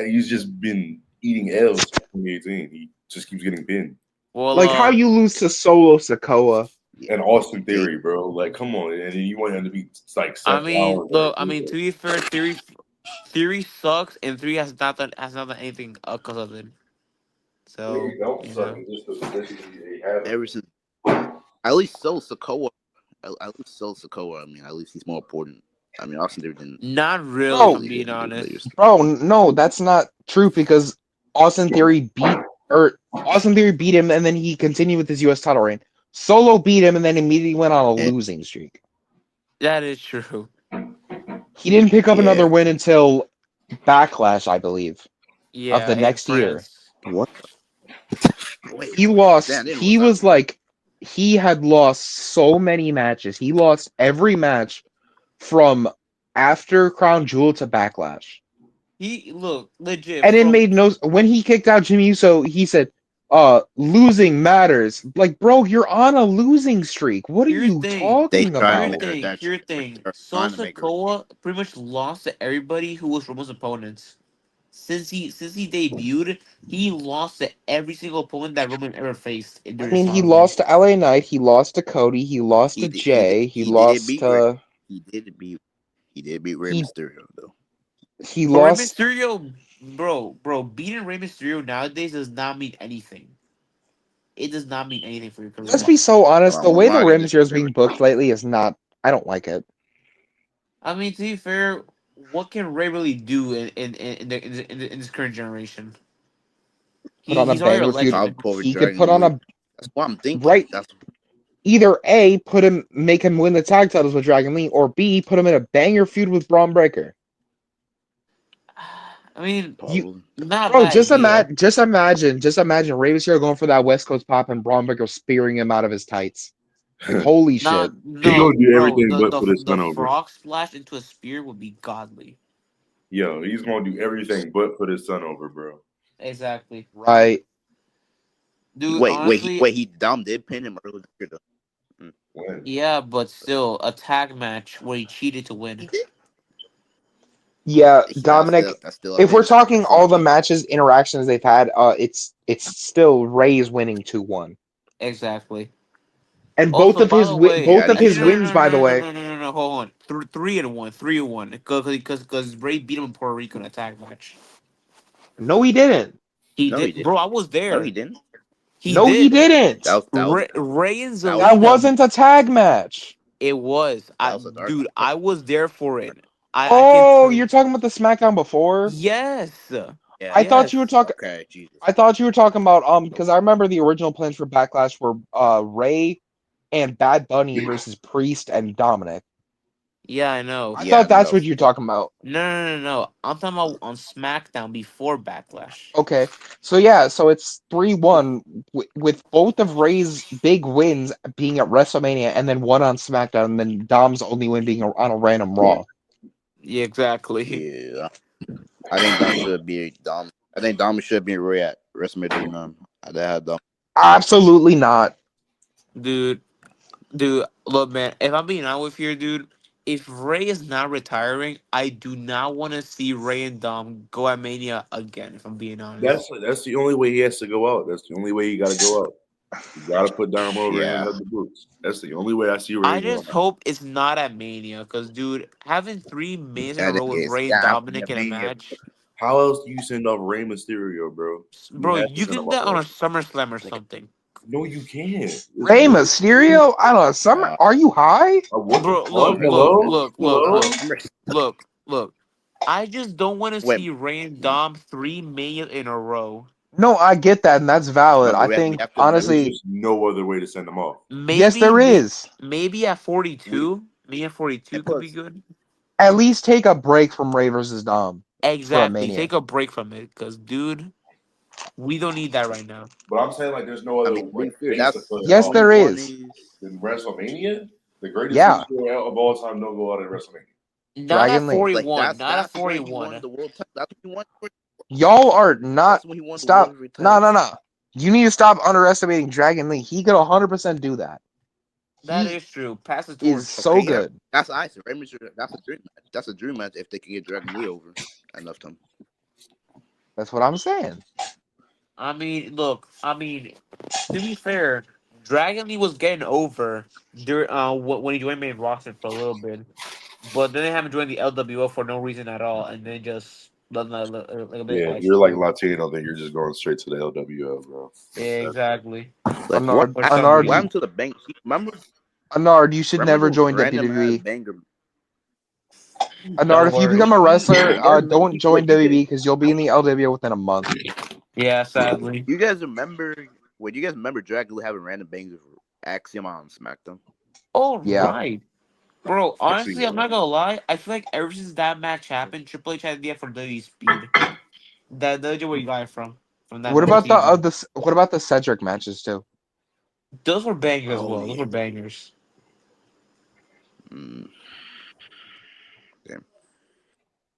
He's just been eating L's since 2018. He just keeps getting pinned. Well, Like how you lose to Solo Sikoa. Yeah, And Austin Theory, bro. Like, come on. And then you want him to be like I Seth mean, Rollins. look, I mean, to be fair, theory sucks, and three has not done anything because of it. So Theory don't you suck. know, It's just the position he has. ever since at least so Sokoa. At least so Sokoa. I mean, at least he's more important. I mean, Austin Theory didn't not really, if Bro, I'm really hit being any big players. honest. bro, no, that's not true because Austin Theory beat him, and then he continued with his U.S. title reign. Solo beat him, and then immediately went on a And, losing streak. That is true. He didn't pick up yeah. another win until Backlash, I believe, of Yeah, the in next year. France. What? Wait, He what? lost. Damn, I didn't know He that. was like, he had lost so many matches. He lost every match from after Crown Jewel to Backlash. He look legit And it from. made no when he kicked out Jimmy Uso, he said, losing matters. Like, bro, you're on a losing streak. What are Here's the you thing. They talking trying to Here's the make about? her. thing. Here's the thing. They're trying to Sosa make her. Koa pretty much lost to everybody who was Roman's opponents. Since he debuted, he lost to every single opponent that Roman ever faced I during his mean, he time with him. lost to LA Knight, he lost to Cody, he lost to Jay, He did beat Ray. to He did beat. He did beat Rey he Mysterio though. he But Rey lost. Mysterio, bro, beating Rey Mysterio nowadays does not mean anything. It does not mean anything for your Let's career. be so honest, I'm the gonna way the lie, he Rey did Mysterio is beat Rey being booked lately is not. I don't like it. I mean, to be fair, what can Ray really do in this current generation? Put on a He's already a banger feud. Top legend. over He could Dragon put on Lee. a That's what I'm thinking. right. That's Either A, make him win the tag titles with Dragon Lee, or B, put him in a banger feud with Braun Breaker. I mean, You, probably. not a bro, bad idea. just imagine Rey Mysterio going for that West Coast pop and Braun Breaker spearing him out of his tights. Like, holy shit! Not He no, gonna do bro. everything but put his The son over. frog splash into a spear would be godly. Yo, he's gonna do everything but put his son over, bro. Exactly, Right? dude. Honestly, He Dom did pin him earlier this year though. When? yeah, but still, a tag match where he cheated to He win. did. Yeah, That's Dominic. still a If we're pin. talking Still a all the pin. matches, interactions they've had, it's still Rey's winning 2-1, Exactly. and Also, by the way, both Yeah, of that's his actually, true. wins, by the way. no. Hold on, 3-1, 3-1, because Ray beat him in Puerto Rico in a tag match. No, he didn't. He No, he did, did. bro. I was No, there. he didn't. He No, he did. didn't. Ray and That was That Zelina. wasn't a tag match. It was. a dark Dude, match. I was there for it. I can Oh, tell. you're talking about the SmackDown before? Yes. Yeah. I thought you were Yes. talking. Okay. Jesus. I thought you were talking about because I remember the original plans for Backlash were Ray and Bad Bunny versus Priest and Dominic. Yeah, I know. I Yeah, thought that's no. what you're talking about. No. I'm talking about on SmackDown before Backlash. Okay, so yeah, so it's 3-1 with both of Ray's big wins being at WrestleMania, and then one on SmackDown, and then Dom's only win being on a random Raw. Yeah, exactly. Yeah. I think Dom should be Dom. I think Dom should be Ray at WrestleMania 39. That had Dom. Absolutely not. Dude, Dude, look, man. If I'm being honest with you, dude, if Ray is not retiring, I do not want to see Ray and Dom go at Mania again. If I'm being honest. That's the only way he has to go out. That's the only way he got to go out. You got to put Dom over and Yeah. have the boots. That's the only way I see Ray I going just out. hope it's not at Mania, cause dude, having 3 minutes in a I row think with it's Ray and got to Dominic in a be. match, How else do you send off Rey Mysterio, bro? You bro, have to you send can him do off that on a Ray. SummerSlam or Like, something. No, you can't. There's Rey no. Mysterio? I don't know. Summer, are you high? What the Bro, fuck? bro, Hello? Hello? look. I just don't want to wait, see Ray and Dom 3 Mania in a row. No, I get that, and that's valid. but I we think have to remember. There's honestly, just no other way to send them off. yes, Maybe, there is. maybe at We 42, Mania 42 And could be plus, good. At least take a break from Ray versus Dom for a Exactly. Mania. Take a break from it, cause dude, we don't need that right now. But I'm saying like there's no I other mean, to be fair, base to that's put him Yes, off there one is. is. than WrestleMania. The greatest Yeah, superhero of all time don't go out at WrestleMania. Not at Dragon Lee. Like 41. that's Not at when he won 41. the world title. That's when he won. Y'all are not That's when he won the world stop. heavyweight No, title. no, no. You need to stop underestimating Dragon Lee. He could 100% do that. That He is true. Pass the is torch. so Okay, yeah, good. that's ice. That's a dream match. That's a dream match if they can get Dragon Lee over enough time. That's what I'm saying. I mean, look. To be fair, Dragon Lee was getting over during when he joined main roster for a little bit, but then they haven't joined the LWO for no reason at all, and then just like a big Yeah, if ice you're like cube. Latino, then you're just going straight to the LWO, bro. Yeah, exactly. Like what? Anard, For I some think what Anard, reason. you, happened to the bank? Anard, you should Remember never those join random ass WWE. banger? Anard, Don't if you worry. become a wrestler, don't join You guys, WWE because you'll be in the LWO within a month. Yeah, sadly. you guys remember? Wait, you guys remember Dragon Lee having random bangers with Axiom on SmackDown? Oh Yeah. right, bro. Actually, Honestly, I'm not gonna lie. I feel like ever since that match happened, Triple H had the idea for WWE Speed. That's where you got it from that What whole about season. what about the Cedric matches too? Those were bangers as Oh well. Those yeah. were bangers. Mm, damn.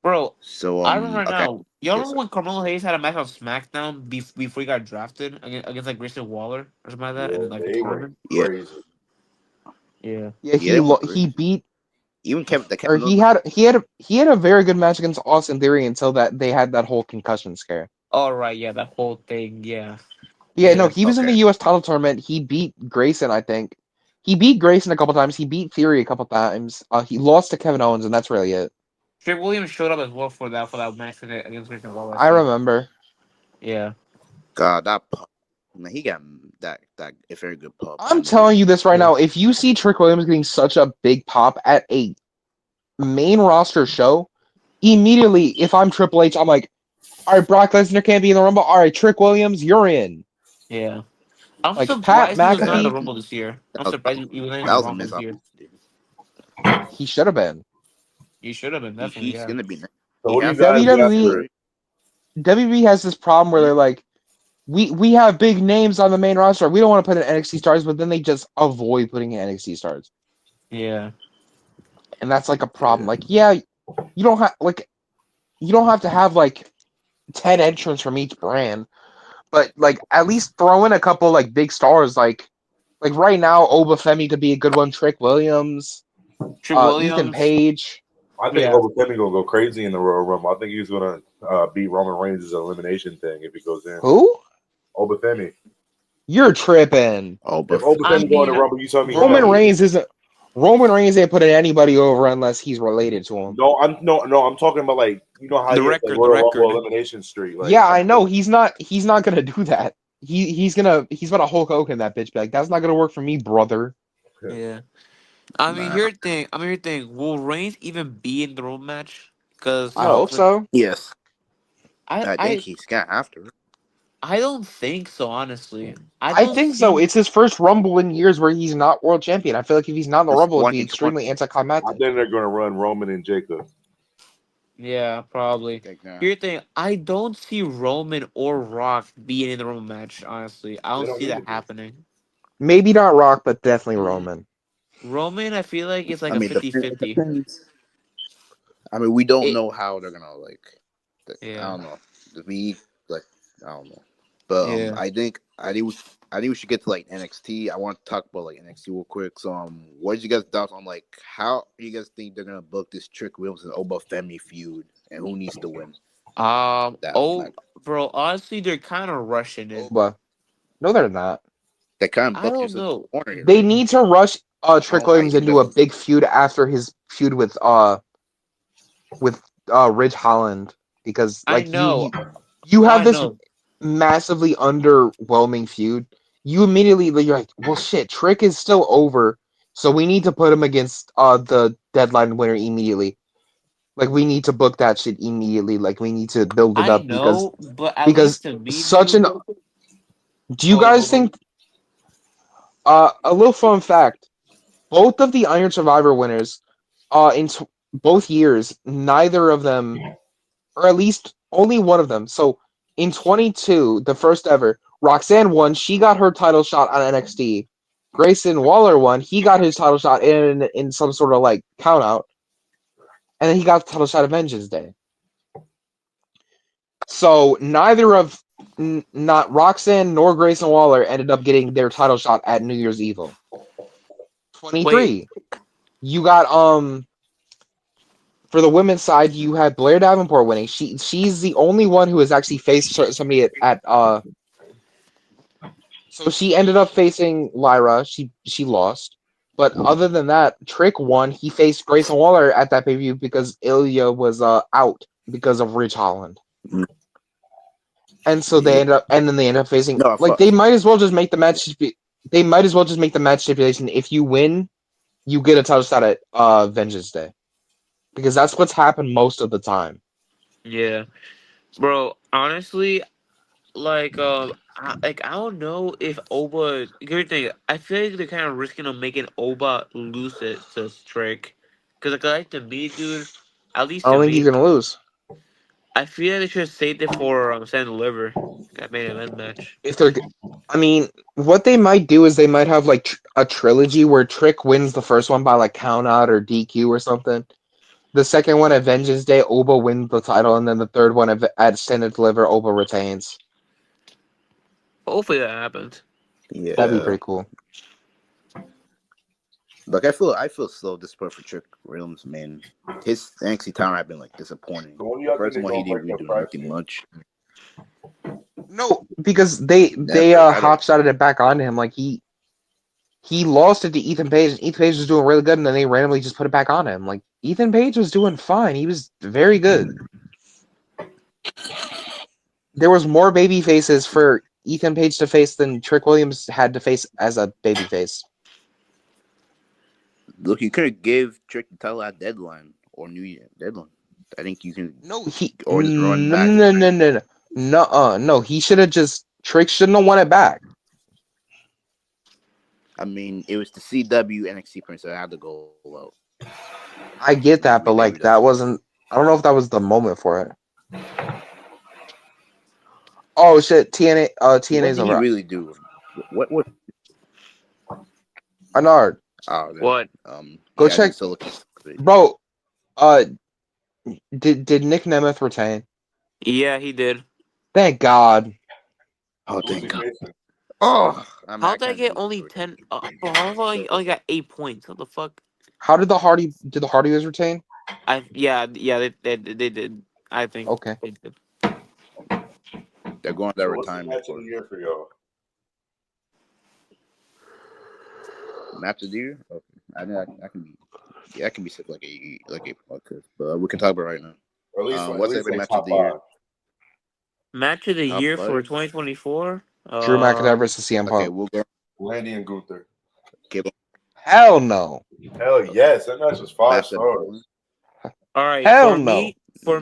Bro, So I remember okay. now. Y'all Okay. remember So when Carmelo Hayes had a match on SmackDown before he got drafted against like Grayson Waller or something like that, and yeah, then like the they went tournament? yeah, crazy. Yeah. Yeah, yeah, they went he crazy. beat Even the or Kevin Owens match. he had a very good match against Austin Theory until that they had that whole concussion scare. All right. Yeah, that whole thing. Yeah. Yeah, no, Yeah. he was in the Okay. U.S. title tournament. He beat Grayson, I think. He beat Grayson a couple times. He beat Theory a couple times. He lost to Kevin Owens, and that's really it. Trick Williams showed up as well for that match against Grayson Waller. I I think. remember. Yeah. God, that pop. Man, he got that a very good pop I'm that night. telling you this right Yeah. now. If you see Trick Williams getting such a big pop at a main roster show, immediately, if I'm Triple H, I'm like, all right, Brock Lesnar can't be in the Rumble. All right, Trick Williams, you're in. Yeah. I'm Like Pat surprised he was not in the That, McAfee, Rumble this year. I'm that, surprised he was not in that the was a Rumble missed this year. opportunity. he should have been. He should have been definitely. He's Yeah. gonna be. So He what do you has to guys be next got year, WWE for? right? WWE has this problem where they're like, we have big names on the main roster. We don't want to put in NXT stars, but then they just avoid putting in NXT stars, Yeah. and that's like a problem. Yeah. Like, yeah, you don't have to have like 10 entrants from each brand, but like at least throw in a couple like big stars. Like right now, Obafemi could be a good one. Trick Williams, Trick Ethan Williams. Page. I think Yeah. Overtime gonna go crazy in the Royal Rumble. I think he's gonna beat Roman Reigns' elimination thing if he goes in. Who? Obafemi. You're tripping. Oh, If but I Obafemi go in the mean, Rumble, you tell me he's not Roman bro. beating him. Reigns isn't. Roman Reigns ain't putting anybody over unless he's related to him. No. I'm talking about like you know how The he has the record. The Royal Rumble record. elimination streak. Like Yeah, I'm I know saying, he's not gonna do that. He's gonna Hulk Hogan that bitch. Be like, that's not gonna work for me, brother. Yeah. I mean, nah. here thing. Here thing. Will Reigns even be in the Rumble match? Because I hope so. Yes, I I think I he's gonna have to. I don't think so. Honestly, I I don't think so. see. It's his first Rumble in years where he's not world champion. I feel like if he's not in the It's Rumble, it'd be 2020. extremely I anticlimactic. think they're gonna run Roman and Jacob. Yeah, probably. They're gonna- Here thing. I don't see Roman or Rock being in the Rumble match. Honestly, I They don't don't see need that to be. happening. Maybe not Rock, but definitely Roman. Roman, I feel like it's like I a mean, it 50-50. depends. I mean, we don't It. know how they're gonna like. I Yeah. don't know. We like. I don't know. But Yeah. I think I think we should get to like NXT. I want to talk about like NXT real quick. So, what did you guys thoughts on like how you guys think they're gonna book this Trick Williams and Oba Femi feud, and who needs to win that match? Bro, honestly, they're kind of rushing it. Oba. No, they're not. They kind of I booked don't yourself know. corner here, They right? need to rush I Trick don't know why you Williams think into a that's big feud after his feud with Ridge Holland, because I like know. you have I this know. massively underwhelming feud. You immediately you're like, well, shit, Trick is still over, so we need to put him against the Deadline winner immediately. Like we need to book that shit immediately. Like we need to build it I up because know, but at because least to me, such dude. an. Do you Oh, guys think? A little fun fact: both of the Iron Survivor winners, both years, neither of them, or at least only one of them. So in 22, the first ever, Roxanne won. She got her title shot on NXT. Grayson Waller won. He got his title shot in some sort of like count out, and then he got the title shot at Vengeance Day. So neither of not Roxanne nor Grayson Waller ended up getting their title shot at New Year's Evil. wait. 23. You got for the women's side, you had Blair Davenport winning. She's the only one who has actually faced somebody at. So she ended up facing Lyra. She lost. But other than that, Trick won. He faced Grayson Waller at that pay-per-view because Ilya was out because of Ridge Holland. Mm. And so Yeah. they end up facing No, like they might as well just make the match. They might as well just make the match stipulation. If you win, you get a title shot at Vengeance Day, because that's what's happened most of the time. Yeah, bro. Honestly, I don't know if Oba. Good thing. I feel like they're kind of risking on making Oba lose it to Strick, because like to me, dude. At least I to don't think he's me, gonna lose. I feel like they should have saved it for Stand and Deliver. That main event match. If they're, I mean, what they might do is they might have like a trilogy where Trick wins the first one by like count out or DQ or something. The second one at Vengeance Day, Oba wins the title, and then the third one at Stand and Deliver, Oba retains. Hopefully that happens. That'd be Yeah. pretty cool. Like I feel so disappointed for Trick Williams, man. His NXT time have been like disappointing. So when The y'all think first they one he gonna didn't break really up do price nothing yet? much. No, because they Never. I don't. hot shotted it back onto him. Like he lost it to Ethan Page, and Ethan Page was doing really good, and then they randomly just put it back on him. Like Ethan Page was doing fine. He was very good. There was more baby faces for Ethan Page to face than Trick Williams had to face as a baby face. Look, you could have gave Trick the title at Deadline or New Year Deadline. I think you can, No, or just run back to like. no. He should have just Trick shouldn't have won it back. I mean, it was the CW NXT Prince, so I had to go out. I get that, but Maybe like that's that wasn't. I don't know if that was the moment for it. Oh shit! TNA. what TNA's did he over. really do? What? Anard, Oh, What? go yeah, I check, need to look. bro. Uh, did Nick Nemeth retain? Yeah, he did. Thank God. Oh, Who's he thank God. facing? Oh, I mean, How I did I can't get believe it only for him. 10? Bro, how have I only got 8 points? What the fuck? How did the Hardys retain? Yeah, they did. I think Okay. they did. They're going that So what's the retirement match of for the year for y'all? match of the year. Okay, I can be. Yeah, I can be sick like a podcast, but we can talk about it right now. Or at What's least every like match of top the year? five. Match of the Top year for five. 2024. Drew McIntyre versus CM Okay, Punk. we'll go. Randy and Gunther. Okay, Hell no. Hell yes, that match was 5 match of the stars. All right, Hell no.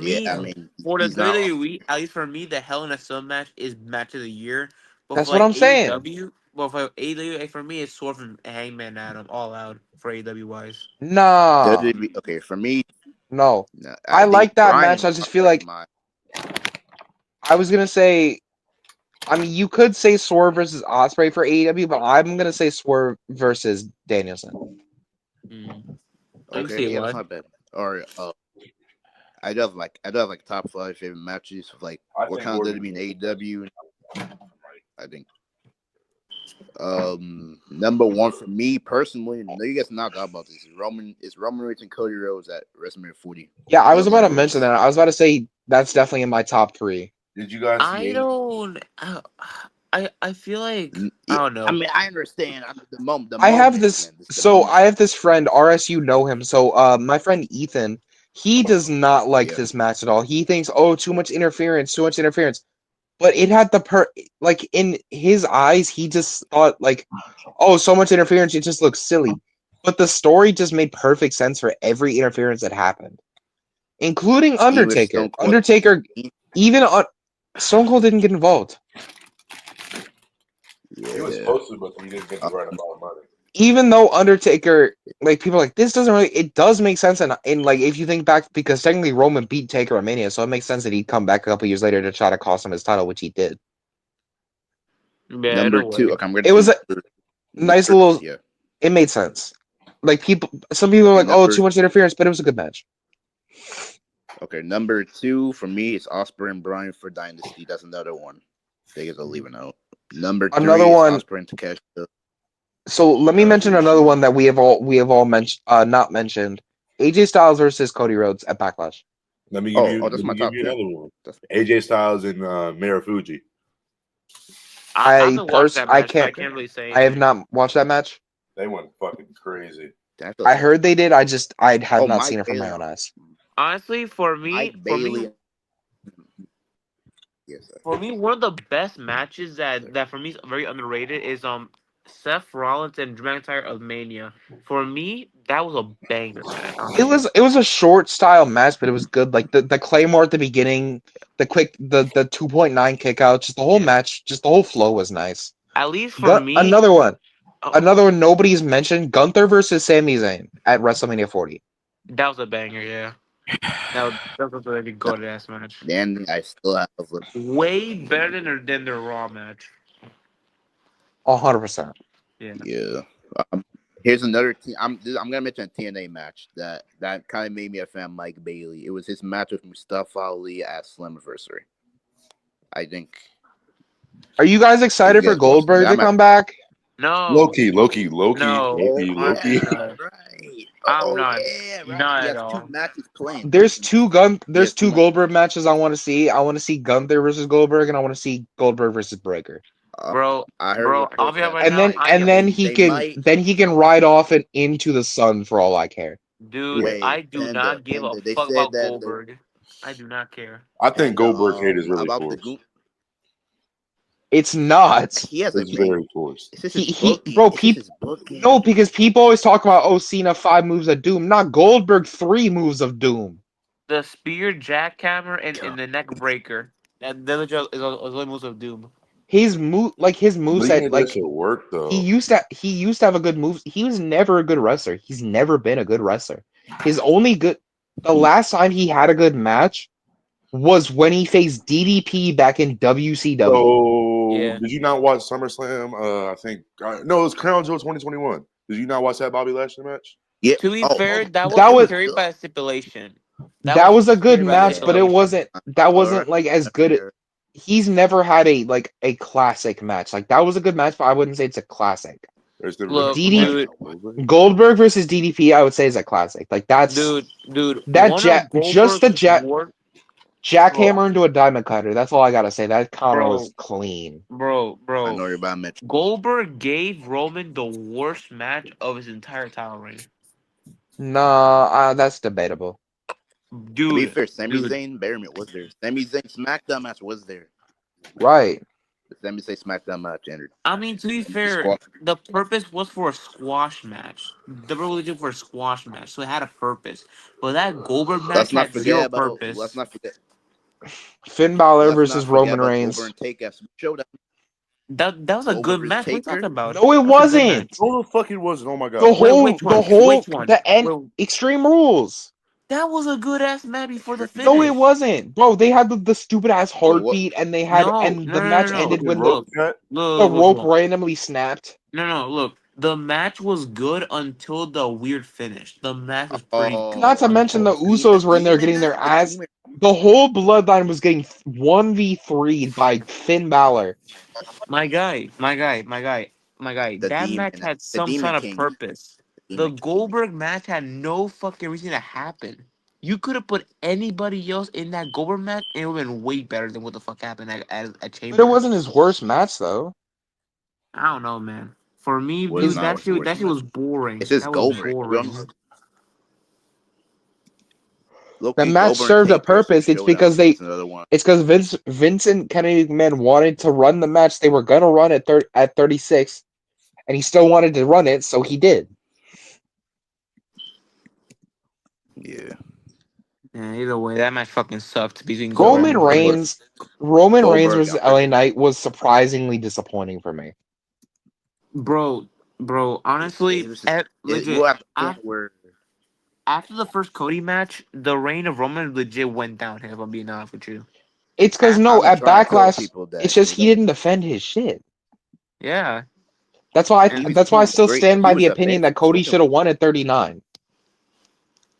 yeah, I mean, for the he's not wrong. WWE, at least for me, the Hell in a Cell match is match of the year. But That's for what like I'm saying. AEW, well for AEW, for me, it's Swerve and Hangman Adam all out for AEW wise. Nah. WWE, okay, for me, No. no, I I think like that match. Brian I just Pump feel is like my. I was gonna say. I mean, you could say Swerve versus Osprey for AEW, but I'm gonna say Swerve versus Danielson. I can Okay, see yeah, that's why. not bad. Or I do have like top five favorite matches of like I what think kind of Gordon. WWE and AEW. I think Number one for me personally. No, you guys not got about this. Roman Reigns and Cody Rhodes at WrestleMania 40. Yeah, I was Love about that to match. mention that. I was about to say that's definitely in my top 3. Did you guys I see? don't. I feel like I Yeah, don't know. I mean, I understand the moment. I have Man. this. This the So moment. I have this friend. RSU know him. So my friend Ethan, he does not like Yeah, this match at all. He thinks, oh, too much interference, too much interference. But it had like in his eyes, he just thought like, oh, so much interference, it just looks silly. But the story just made perfect sense for every interference that happened, including even with Undertaker. Stone Cold. Undertaker, even on Stone Cold didn't get involved. He was supposed to, but he didn't get the right amount of money. Even though Undertaker, like people are like this doesn't really, it does make sense in like if you think back because technically Roman beat Taker at Mania, so it makes sense that he'd come back a couple years later to try to cost him his title, which he did. Yeah, Number no way. 2. Okay, I'm gonna. It was a nice little. Yeah. It made sense. Like some people are like, "Oh, too much interference," but it was a good match. Okay, number 2 for me is Ospreay and Bryan for Dynasty. That's another one. They guys are leaving out. Number 3 Another is one. Ospreay and Takeshita. So let me mention another one that we have all mentioned, not mentioned. AJ Styles versus Cody Rhodes at Backlash. Let me give you. That's let my me give top you 2. another one. AJ Styles and Marufuji. I haven't watched that I match, so I can't. can't really say. I have not watched that match. They went fucking crazy. I heard they did. I have not seen it from my own eyes. Honestly, for me, Yes, for me, one of the best matches that for me is very underrated is Seth Rollins and Drew McIntyre of Mania. For me, that was a banger match. It was a short style match, but it was good. Like the Claymore at the beginning, the 2.9 kick out, just the whole match, just the whole flow was nice. At least for me. Another one nobody's mentioned: Gunther versus Sami Zayn at WrestleMania 40. That was a banger, yeah. That was a really good ass match. Then I still have way better than their Raw match. 100%. Yeah. Here's another team. I'm gonna mention a TNA match that kind of made me a fan of Mike Bailey. It was his match with Mustafa Ali at Slammiversary. I think. Are you guys excited for Goldberg to come back? No. Loki. No. Right. I'm not. Yeah, right. Not He at has all. 2 matches planned. There's two Goldberg matches I want to see. I want to see Gunther versus Goldberg, and I want to see Goldberg versus Breaker. Bro, I heard I'll be up right and now. then he can ride off and into the sun for all I care. Dude, I do not give a fuck about Goldberg. I do not care. I think Goldberg hate is really forced. It's not. He has it's very forced. No, because people always talk about Cena 5 moves of doom, not Goldberg 3 moves of doom. The spear, jackhammer, and the neck breaker. That is only moves of doom. His moveset, like work though. he used to have a good move. He was never a good wrestler. He's never been a good wrestler. The last time he had a good match was when he faced DDP back in WCW. So, did you not watch SummerSlam? I think no, it was Crown Jewel 2021. Did you not watch that Bobby Lashley match? Yeah. To be fair, that was carried by stipulation. That was a good match, but it wasn't. That wasn't like as good. He's never had a classic match. Like that was a good match, but I wouldn't say it's a classic. Goldberg versus DDP, I would say is a classic. Like that's dude. Jackhammer into a diamond cutter. That's all I gotta say. That counter was clean. Bro. I know you're about to mention. Goldberg gave Roman the worst match of his entire title reign. Nah, that's debatable. Dude, to be fair, Sami Zayn Bearman was there. Sami Zayn SmackDown match was there. Right. The Sami Zayn SmackDown match entered. I mean, to be fair, the purpose was for a squash match. The religion for a squash match, so it had a purpose. But that Goldberg match had zero purpose. Let's not forget. Finn Balor versus Roman Reigns. That was a good match. What are you talking about? No, it wasn't. No, the fuck it wasn't. Oh my god. The end. Extreme Rules. That was a good ass match before the finish. No, it wasn't, bro. They had the stupid ass heartbeat, and they had the match ended when the rope randomly snapped. No. Look, the match was good until the weird finish. The match was pretty good. Not to mention the Usos were in there getting their ass. The whole bloodline was getting 1v3'd by Finn Balor. My guy. my guy, the that demon, match had the some demon kind of king, purpose. The demon king. Goldberg match had no fucking reason to happen. You could have put anybody else in that Goldberg match, and it would have been way better than what the fuck happened at But it Chamber. wasn't his worst match though. I don't know, man. For me, Was dude, His not that worse shit than that. was boring. It's just That was Goldberg. To be boring. honest, the Loki, match Goldberg, served a Taker, some purpose. showdown. That's another one. It's because Vincent Kennedy McMahon wanted to run the match they were gonna run at 36, and he still wanted to run it, so he did. Yeah. Yeah, either way, that match fucking sucked between Goldberg Roman and Kane. Reigns versus Goldberg. LA Knight was surprisingly disappointing for me. Bro, honestly, legit. We're at the point where After the first Cody match, the reign of Roman legit went downhill. If I'm being honest with you. It's because I no, be at trying to tell Backlash, people it's that just he didn't defend his shit. Yeah, he was That's why I still great. stand He by the was opinion that effective. Cody should have won at 39.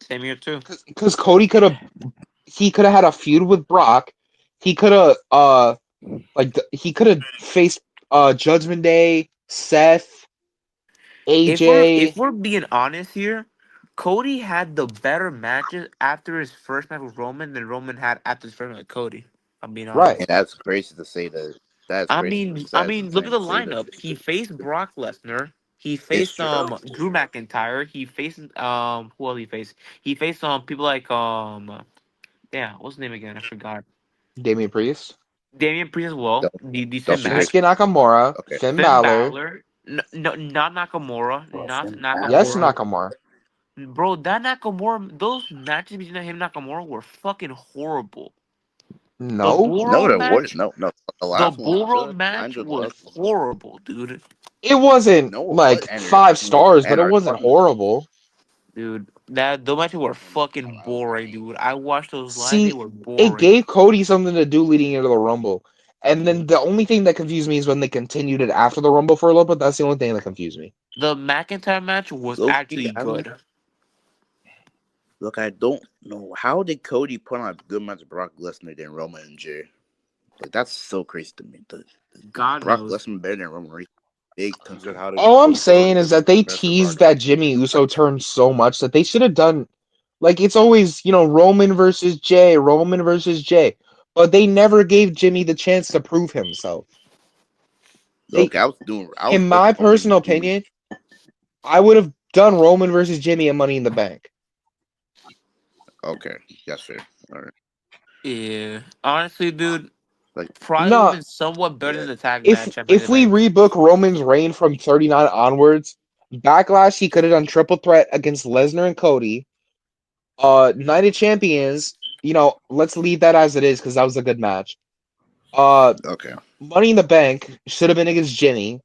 same here too. Because Cody could have had a feud with Brock. He could have he could have faced Judgment Day, Seth, If AJ. we're being honest here, Cody had the better matches after his first match with Roman than Roman had after his first match with Cody. I'm being Right. And honest. that's crazy to say that. That's crazy. Sad Look at thing the to say that. lineup. He faced Brock Lesnar. He It's faced true. Drew McIntyre. He faced who else he faced? He faced people like yeah, what's his name again? I forgot. Damian Priest, Damian Priest as well. Don't Decent don't forget. match. Shinsuke Nakamura, Okay. Finn Finn Balor. Balor. No, not Nakamura. Not Yes, Nakamura. Nakamura. Bro, that Nakamura, those matches between him and Nakamura were fucking horrible. The No, Bull No, Road there was match, no. The the last one was Bull Road good. match Andrew the was last one. horrible, dude. it wasn't No, it was like Andrew. 5 stars, but And it our wasn't partner. horrible. Dude, those matches were fucking boring, dude. I watched those live; they See, were it boring. gave Cody something to do leading into the Rumble. And then the only thing that confused me is when they continued it after the Rumble for a little bit. That's the only thing that confused me. The McIntyre match was Loki, actually good. Look, I don't know how did Cody put on a good match with Brock Lesnar than Roman and Jay. Like that's so crazy to me. God Brock knows. Lesnar better than Roman Reigns. Big He time. said, how did All I'm Cody put on a saying is good that they match with Brock teased that Lesnar? Jimmy Uso turned so much that they should have done, like, it's always, Roman versus Jay, Roman versus Jay. But they never gave Jimmy the chance to prove himself. They, Look, I was in my looking for him personal to do. opinion, I would have done Roman versus Jimmy and Money in the Bank. Okay, that's fair. All right. Yeah, honestly, dude, Like, probably would have No, been somewhat better yeah. than the tag if match at Money in if the we Bank. rebook Roman's reign from 39 onwards, Backlash he could have done triple threat against Lesnar and Cody. Night of Champions, let's leave that as it is because that was a good match. Uh, Okay. Money in the Bank should have been against Jimmy.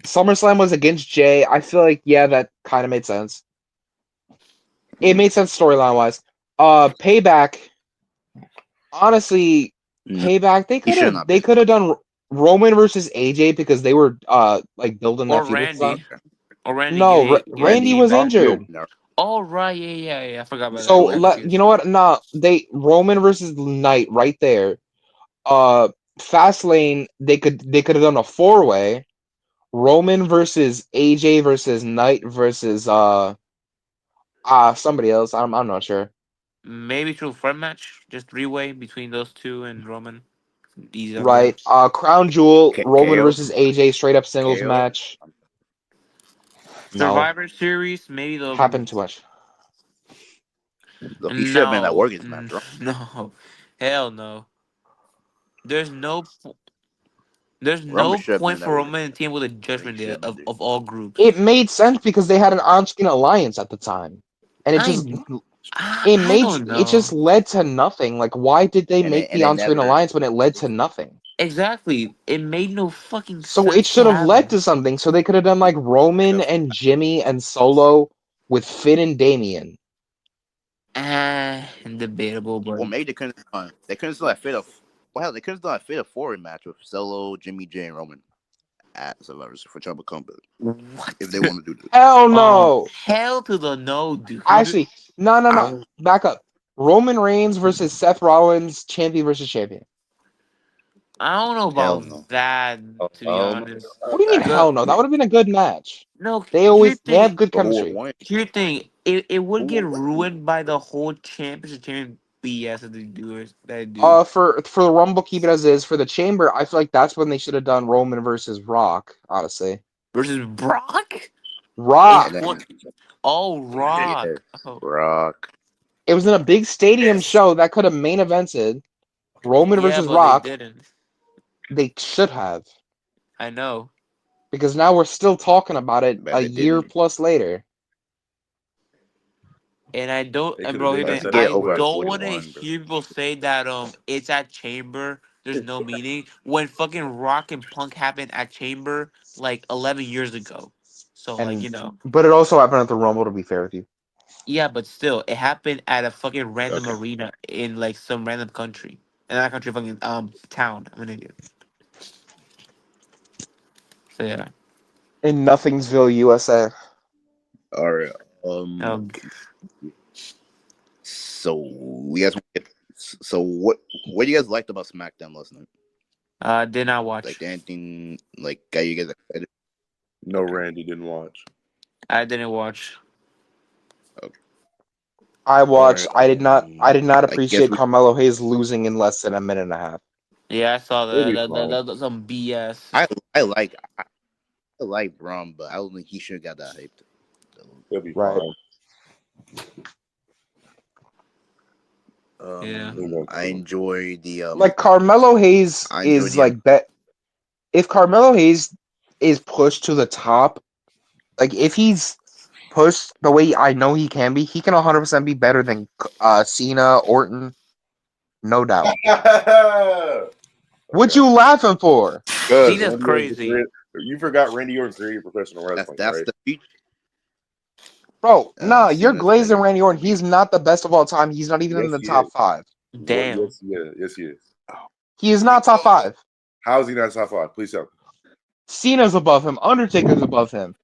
SummerSlam was against Jay. I feel like that kind of made sense. It made sense storyline wise. Payback, honestly, No, Payback he should not they been. could have done Roman versus AJ because they were like building that Or feud with them. Randy. Or Randy No, getting Randy Randy, was payback. no, injured. no, Oh right, yeah. I forgot about that. I So got no. you confused. know what? No, they Roman versus Knight right there. Fastlane they could have done a 4-way. Roman versus AJ versus Knight versus somebody else. I'm not sure. Maybe true front match, just three-way between those two and Roman. Easy on them. Right. Crown Jewel, Roman KO, versus AJ straight up singles KO. match. No, Survivor Series, maybe the happened too much. Look, he should have been that no, Organs match, bro. no, hell no. There's no, there's Roman no should have been point that for Organs Roman and match. team with a But he Judgment should Day have been there. of all groups. It made sense because they had an on-screen alliance at the time, and I, I don't it know just led to nothing. Like, why did they And make and the they on-screen never. alliance when it led to nothing? exactly. It made no fucking So it sense to should have have led them. to something. So they could have done like Roman and Jimmy and Solo with Finn and Damien. Debatable, but Or maybe they couldn't. They couldn't still have fit a. Well, hell, they couldn't still have fit a 4 match with Solo, Jimmy J, and Roman at Survivor for Trouble Company what? if they want to do this. Hell Oh, no! hell to the no, dude. Actually, no, no, no. I Back up. Roman Reigns versus Seth Rollins, champion versus champion. I don't know Hell about no. that, to be honest. What do you mean, The hell no? That would have been a good match. no, They have good But who chemistry. would win? here's the thing. It would Who get would win? ruined by the whole championship BS that they do. For the Rumble, keep it as is. For the Chamber, I feel like that's when they should have done Roman versus Rock. Honestly, Versus Brock. And Rock. What? then Oh, yes, Rock. Oh, Rock. It was in a big stadium show that could have main evented Roman yeah, versus but they Rock. didn't. They should have, I know, because now we're still talking about it But a they year didn't. plus later. and I don't. They And could have bro, did But that here's the to thing, setup get I over for at don't want to 41, bro. hear people say that it's at Chamber. There's no meaning when fucking Rock and Punk happened at Chamber like 11 years ago. So like And but it also happened at the Rumble. To be fair with you, yeah, but still, it happened at a fucking random Okay. arena in like some random country. In that country, fucking town. I'm an idiot. So yeah. in Nothingsville, USA. All right. Um. So we guys. So what do you guys liked about SmackDown last night? Did not Like watch. anything like got you guys excited? No, Okay. Randy didn't watch. I didn't watch. Okay. I All watched. right. I did not I guess appreciate we. Carmelo Hayes losing in less than a minute and a half. Yeah, I saw It'll that. be fine. That's some BS. I like Braun, but I don't think he should have got that hyped. It'll be Right. fine. Yeah. I enjoy the Like Carmelo Hayes I enjoy is the like bet. If Carmelo Hayes is pushed to the top, like if he's pushed the way I know he can be, he can 100% be better than Cena, Orton, no doubt. What Okay. you laughing for? Because Cena's crazy. you forgot Randy Orton created professional wrestling, that's right? the future. Bro, nah, you're Cena's glazing better Randy Orton. than He's not the best of all time. He's not even in Yes, the he top is. five. What? Damn. Yes, yeah, yes, he is. He is not top five. How is he not top five? Please tell me. Cena's above him. Undertaker's above him.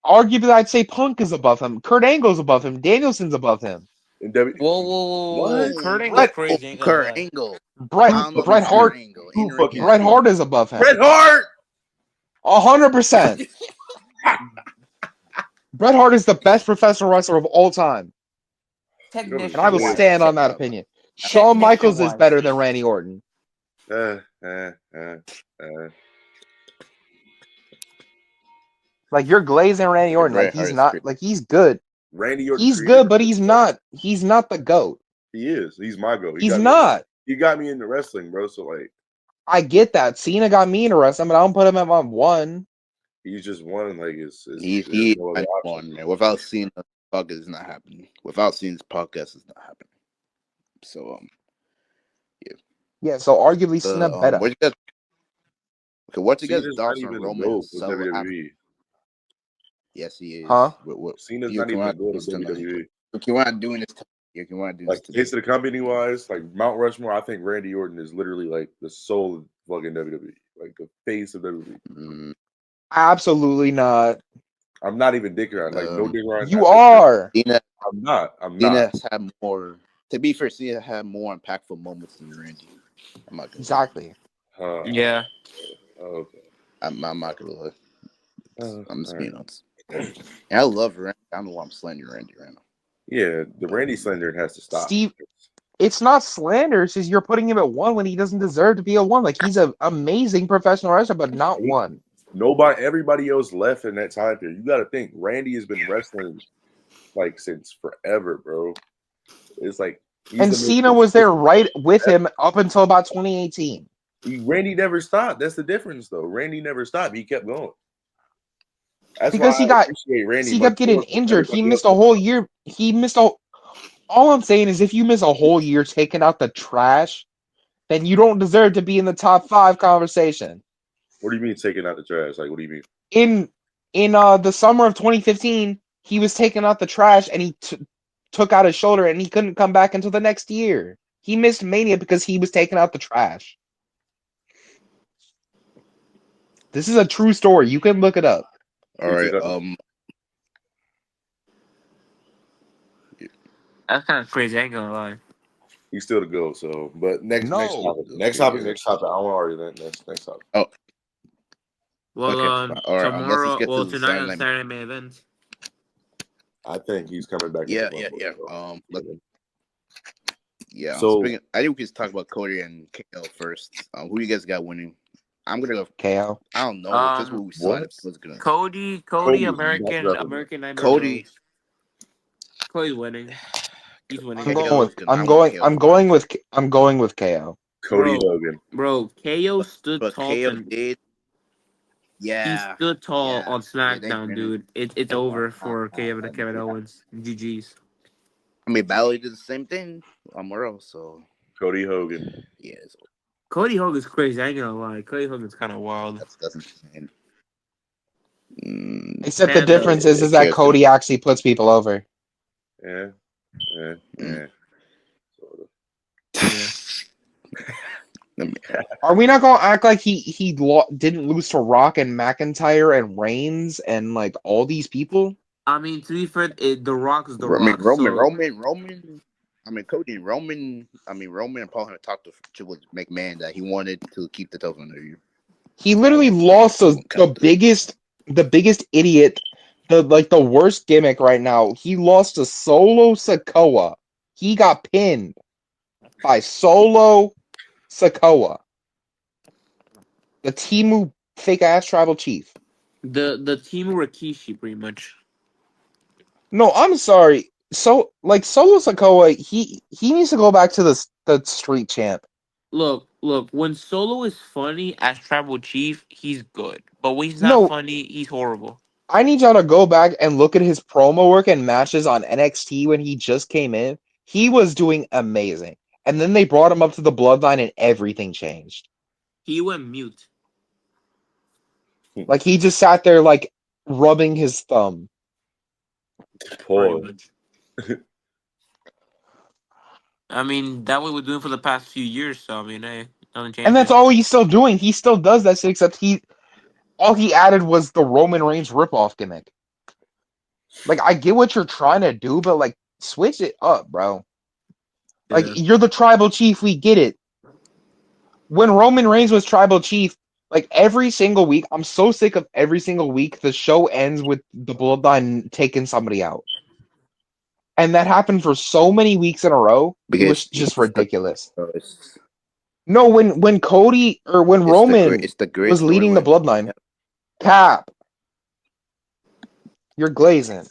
Arguably, I'd say Punk is above him. Kurt Angle's above him. Danielson's above him. In W, Whoa. what? Kurt Angle's Brett crazy. Ain't gonna Kurt lie. Angle. Brett Who I don't know if fucking Bret it's cheated? Kurt Hart Angle. Who Inner fucking Bret again. cheated? Hart is above him. Bret Hart. 100%. Bret Hart is the best professional wrestler of all time, You know the and I Technician would shit is. wise. stand on that opinion. Shawn Technician Michaels is wise. better than Randy Orton. Uh, uh, uh, uh. Like you're glazing Randy Orton. Like Bret he's Hart is not. crazy. Like he's good. Randy Orton He's created. good, but he's not. He's not the GOAT. He is. He's my goat. He's not. He got me into wrestling, bro. So like, I get that. Cena got me into wrestling, but I don't put him at my one. he's just one. Like, He there's no other option. one man. Without seeing the podcast is not happening. Without seeing this podcast is not happening. So Yeah, so arguably Cena better. what you guys what's you guys Cena's not thoughts on even the Roman goat of solo after? WWE. Yes, he is. Huh? Cena's you not can even the want goat of this tonight. WWE. You want doing this. You can want to do this Like, today. face of the company wise, like Mount Rushmore, I think Randy Orton is literally like the soul of fucking WWE, like the face of WWE. Mm, Absolutely not. I'm not even dicking around. Like, no dick around. You are. Cena, I'm not. I'm Cena not. has had more. To be fair, Cena had more impactful moments than Randy. I'm not gonna lie. Exactly. Yeah. Okay. I'm not gonna lie. I'm just all being honest. And I love Randy. I don't know why I'm slandering Randy right now. Yeah, the Randy slander has to stop. Steve, it's not slander. It's just you're putting him at one when he doesn't deserve to be a one. Like he's an amazing professional wrestler, but not one. Everybody else left in that time period. You got to think Randy has been wrestling like since forever, bro. It's like And Cena was there right with him up until about 2018. Randy never stopped. That's the difference, though. Randy never stopped. He kept going. That's Because why I appreciate Randy. he kept getting injured. He missed a whole year. All I'm saying is if you miss a whole year taking out the trash, then you don't deserve to be in the top 5 conversation. What do you mean taking out the trash? Like, what do you mean? In the summer of 2015, he was taking out the trash and he took out his shoulder and he couldn't come back until the next year. He missed Mania because he was taking out the trash. This is a true story. You can look it up. All right. That's kind of crazy. I ain't gonna lie. He's still to go. So, but next No. topic. Those Next 2 topic. years. Next topic. I don't want to argue that. Next topic. Oh, Well, okay. All right. Let's just tomorrow, get to the tonight on Saturday. Saturday main event. I think he's coming back. Yeah. in the Rumble, so. So Speaking, I think we can talk about Cody and KO first. Who you guys got winning? I'm gonna go. KO. I don't know. Just what we saw. what? Was gonna Cody, Cody, American that's Nightmare Cody. Bros. Cody's winning. He's winning. I'm KO going with is gonna. I want KO to win. I'm going with KO. Cody Hogan. Bro, KO stood But tall. KO did. He Yeah. stood tall on Yeah, they SmackDown, granted. dude. It's over for Kevin Owens. GG's. I mean, Balor did the same thing on Raw, so Cody Hogan. yeah, Cody Hogan's crazy. I ain't gonna lie. Cody Hogan's kind of wild. that's insane. Except the Panda. difference is that KO's gonna. Cody actually puts people over. Yeah. Mm. Are we not gonna act like he didn't lose to Rock and McIntyre and Reigns and like all these people? I mean, to be fair, The Rock is The I mean, Rock. Roman. I mean, Cody and Roman. I mean, Roman and Paul had talked to McMahon that he wanted to keep the telephone interview. He literally lost the biggest idiot, the worst gimmick right now. He lost to Solo Sikoa. He got pinned by Solo Sikoa, the Timu fake ass tribal chief. The Team Rikishi, pretty much. No, I'm sorry. So Solo Sikoa, he needs to go back to the street champ. Look. When Solo is funny as Tribal Chief, he's good. But when he's not No, funny, he's horrible. I need y'all to go back and look at his promo work and matches on NXT when he just came in. He was doing amazing. And then they brought him up to the bloodline and everything changed. He went mute. Like he just sat there like rubbing his thumb. Pretty Pause. much. I mean, that way we're doing for the past few years. So I mean, hey, nothing changes. And that's all he's still doing. He still does that shit, except all he added was the Roman Reigns ripoff gimmick. Like I get what you're trying to do, but like switch it up, bro. Like Yeah. you're the tribal chief, we get it. When Roman Reigns was tribal chief, like every single week, I'm so sick of every single week the show ends with the bloodline taking somebody out. And that happened for so many weeks in a row. It was Because just ridiculous. it's No, when Cody or when Roman the great was leading the storyline. bloodline, Cap, you're glazing.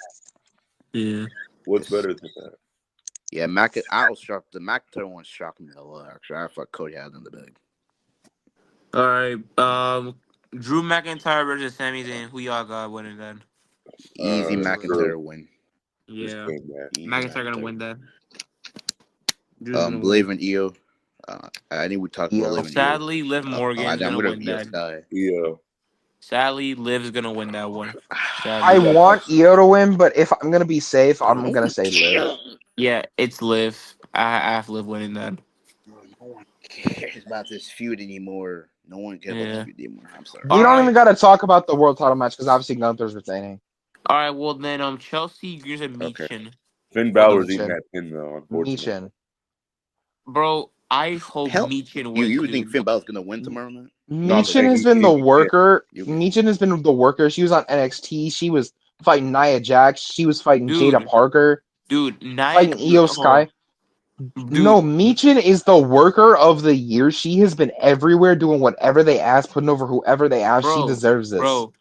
Yeah. What's better than that? Yeah, I was shocked. The McIntyre one shocked me a lot. Actually, I thought Cody had it in the bag. All right. Drew McIntyre versus Sami Zayn. Who y'all got winning then? Easy McIntyre Drew. win. Yeah. Easy McIntyre gonna win that. Drew's gonna Believe win. in Aew. I think we talked about Liv and Aew. Sadly, Liv Morgan's I'm gonna gonna win be a that. guy. Yeah. Sadly, Liv's gonna win that one. I Sadly. want Io to win, but if I'm gonna be safe, I'm gonna say Liv. Yeah, it's Liv. I have Liv winning that. No one cares about this feud anymore. No one cares about this Yeah. feud anymore. I'm sorry. We don't Alright. even gotta talk about the world title match because obviously Gunther's retaining. All right. Well then, Chelsea Greers and Okay. Michin. Finn Balor's Michin. eating that pin though, unfortunately. Michin. Bro, I hope Hell, Michin wins. you think Dude. Finn Balor's gonna win tomorrow night? Michin has been the worker. Yeah. Michin has been the worker. She was on NXT. She was fighting Nia Jax. She was fighting Dude. Jada Parker. Dude, Fighting Io Sky. Dude. No, Michin is the worker of the year. She has been everywhere doing whatever they ask, putting over whoever they ask. She deserves this. Bro,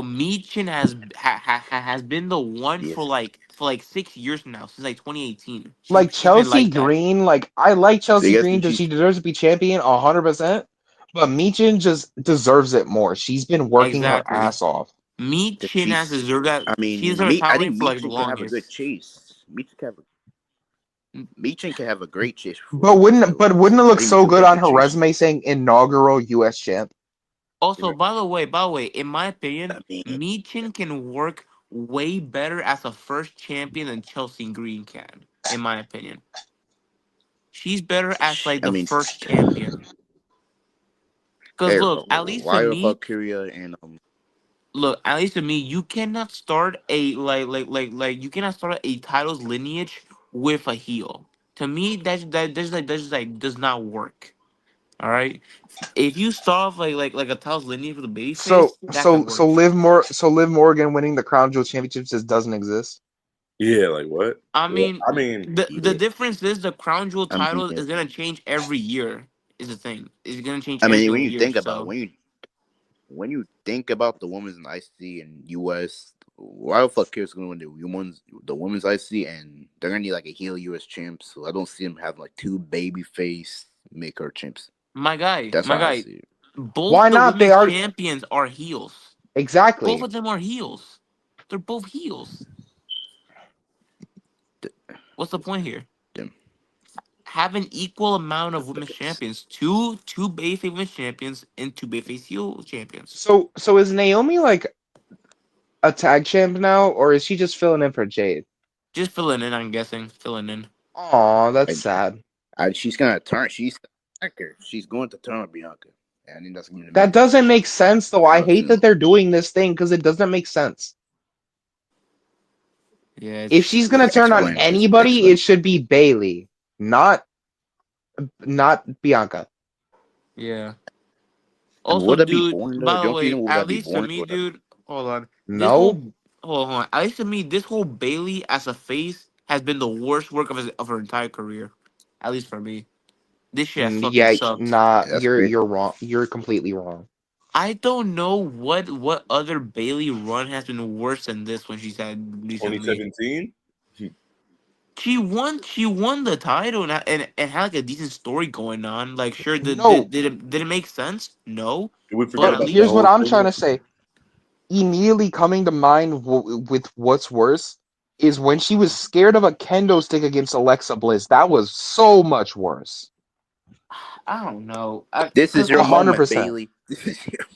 Michin has been the one Yes. for like 6 years now, since like 2018. Like She's been Chelsea that. Green, like I like Chelsea So Green because she deserves to be champion 100%. But Michin just deserves it more. She's been working her ass off. Michin has deserved that. I mean, She's her I think for like the Michin can have a good longest. chase. Michin can have a great chase. But wouldn't it look so good on her resume saying inaugural US champ? Also, by the way, in my opinion, Michin can work way better as a first champion than Chelsea Green can. In my opinion, she's better as like the first champion. Because look, at least to me, you cannot start a you cannot start a title's lineage with a heel. To me, that does not work. All right. If you start off like a Taos lineage with a baby So face, that could so work. so Liv Morgan winning the Crown Jewel Championship just doesn't exist. Yeah, like what? I Well, mean, I mean, the difference is the crown jewel I mean, title is gonna change every year. Is the thing? It's gonna change I every mean, when single you year. think about So when you think about the women's in IC and US, why the fuck cares going to win the women's IC, and they're gonna need like a heel US champ. So I don't see them having like two baby face make her champs. That's my how I guy, see it. both Why the not? They women's are champions are heels. Both exactly. of them are heels. They're both heels. Th- What's the point here? Them. Have an equal amount of women's champions. Two babyface women's champions and two babyface heel champions. So is Naomi like a tag champ now, or is she just filling in for Jade? Just filling in, I'm guessing. Filling in. Aw, that's sad. She's gonna turn. She's going to turn on Bianca, and I think that's gonna be the That main doesn't match. make sense though. I hate that Unfortunately, they're doing this thing because it doesn't make sense. Yeah, If she's it's gonna turn on explain. Just anybody, explain. it should be Bailey, not Bianca. yeah. And Also, would that be dude, boring though? by the Don't you way, think would at that be least to boring? me, dude, hold on. This No, whole hold on. At least to me, this whole Bailey as a face has been the worst work of her entire career. At least for me. This shit has fucking yeah, sucked. nah, Yeah, that's you're crazy. you're wrong. You're completely wrong. I don't know what other Bailey run has been worse than this one she's had recently. 2017. She won the title and had like a decent story going on. Like sure No, did it make sense? No. Did we But forget but at about the here's what least whole I'm trying thing? to say. Immediately coming to mind with what's worse is when she was scared of a kendo stick against Alexa Bliss. That was so much worse. I don't know. This is your A Cause hundred moment, percent. Bailey. This is your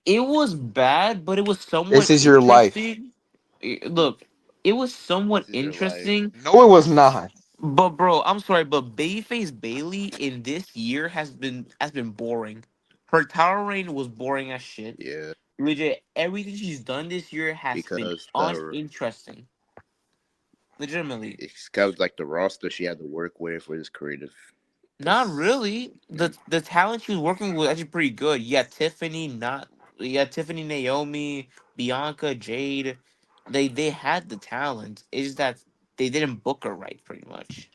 it was bad, but it was This somewhat is your life. interesting. Look, it was somewhat this is your life. interesting. No, it was not. But bro, I'm sorry, but Babyface Bailey in this year has been boring. Her tower reign was boring as shit. Yeah, Legit, everything she's done this year has been because uninteresting. Legitimately. it's kind of like the roster she had to work with for this creative. Not This, really. mm, The talent she was working with was actually pretty good. Tiffany, Naomi, Bianca, Jade. They had the talent. It's just that they didn't book her right, pretty much.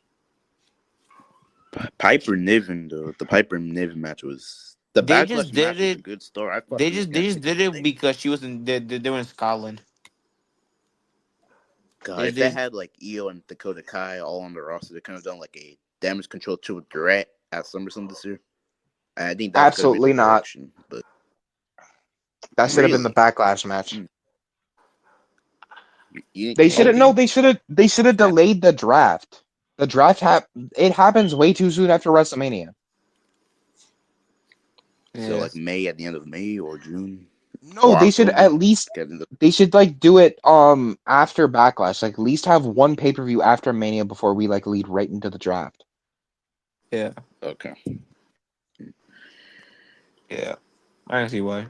Piper Niven though. The Piper Niven match was the They just Backlash did match was a it. good start. I thought They she was just gonna they just take did the it thing. because she was in they were in Scotland. God, They if they did. had like Io and Dakota Kai all on the roster, they could have done like a damage control triple threat at SummerSlam this year. And I think that's gonna be the Absolutely not. direction. But That should have been the really, backlash match. mm, you They should Oh, have no. They should have that delayed the draft. The draft it happens way too soon after WrestleMania. so yeah. like May at the end of May or June No, or they should at October. least Getting the they should like do it after Backlash. Like at least have one pay-per-view after Mania before we like lead right into the draft. Yeah. okay. Yeah. I can see why.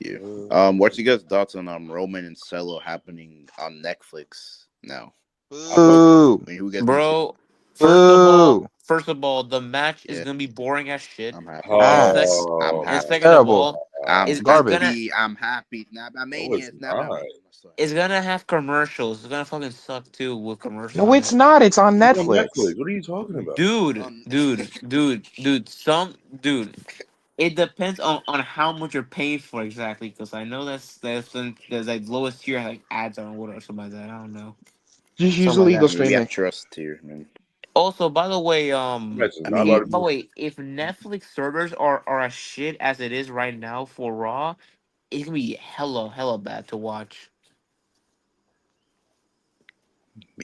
Yeah. What's you guys' thoughts on Roman and Solo happening on Netflix now? I fuck with Boo! I mean, who you guys gonna see? Bro, Boo! first of all, the match is Yeah, gonna be boring as shit. I'm happy. And Ass. I'm Oh, and happy. second of Terrible. all, I'm it's gonna Garbage. happy. I'm happy. It's not about no, Mania. it's It's not about not. Mania. I'm sorry. it's gonna have commercials. It's gonna fucking suck too with commercials No, on it's it. not. It's on It's on Netflix. Netflix. What are you talking about? Dude, Um, dude, dude, dude, dude. It depends on how much you're paying for exactly, because I know there's like lowest tier like ads on or something like that. I don't know, Just use something like illegal that. we have streaming. trust here, man. Also, by the way, The match is I not about mean, to by the be. way, if Netflix servers are as shit as it is right now for Raw, it's gonna be hella bad to watch.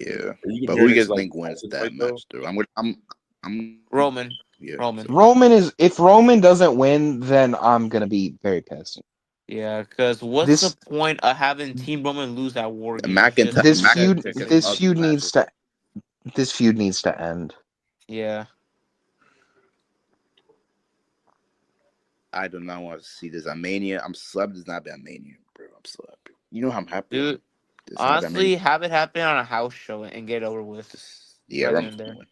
yeah. Are you But who comparing you it to guys like think wins Titan that Fight though? match, though? I'm, Roman, yeah. Roman, So Roman is if Roman doesn't win, then I'm gonna be very pissed. yeah. Because what's the This point of having Team Roman lose at War Games this just feud McIntyre gets this ugly feud needs matches. to this feud needs to end. yeah, I do not want to see this at Mania. I'm slapped. It's not about Mania, bro. I'm so happy. You know how I'm happy. dude. It's not about Mania. Honestly, have it happen on a house show and get it over with. Yeah, Right then Roman's and there. gonna win.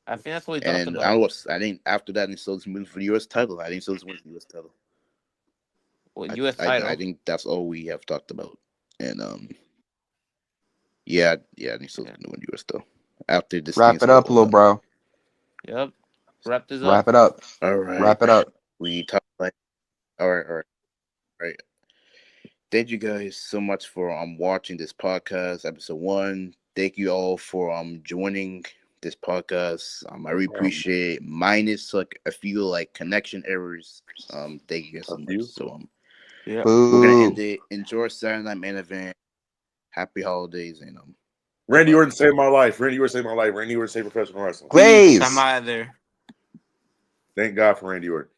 I think that's what we And talked then about. I think after that, he still moving for the U.S. title. I think still wins the U.S. title. Well, U.S. title. I think that's all we have talked about. And yeah, I think still gonna win U.S. title after this Wrap thing's it up, all little done. bro. Yep. Wrap this up. Wrap it up. All right, Wrap it up. we talk like all right. Thank you guys so much for watching this podcast, episode 1. Thank you all for joining this podcast. I really appreciate it. Minus like a few like connection errors. Thank you guys so much. So Yeah. we're gonna Boo. end it. Enjoy Saturday Night Main Event. Happy holidays and Randy Orton saved my life. Randy Orton saved my life. Randy Orton saved professional wrestling. Peace. Waves. I'm out of there. Thank God for Randy Orton.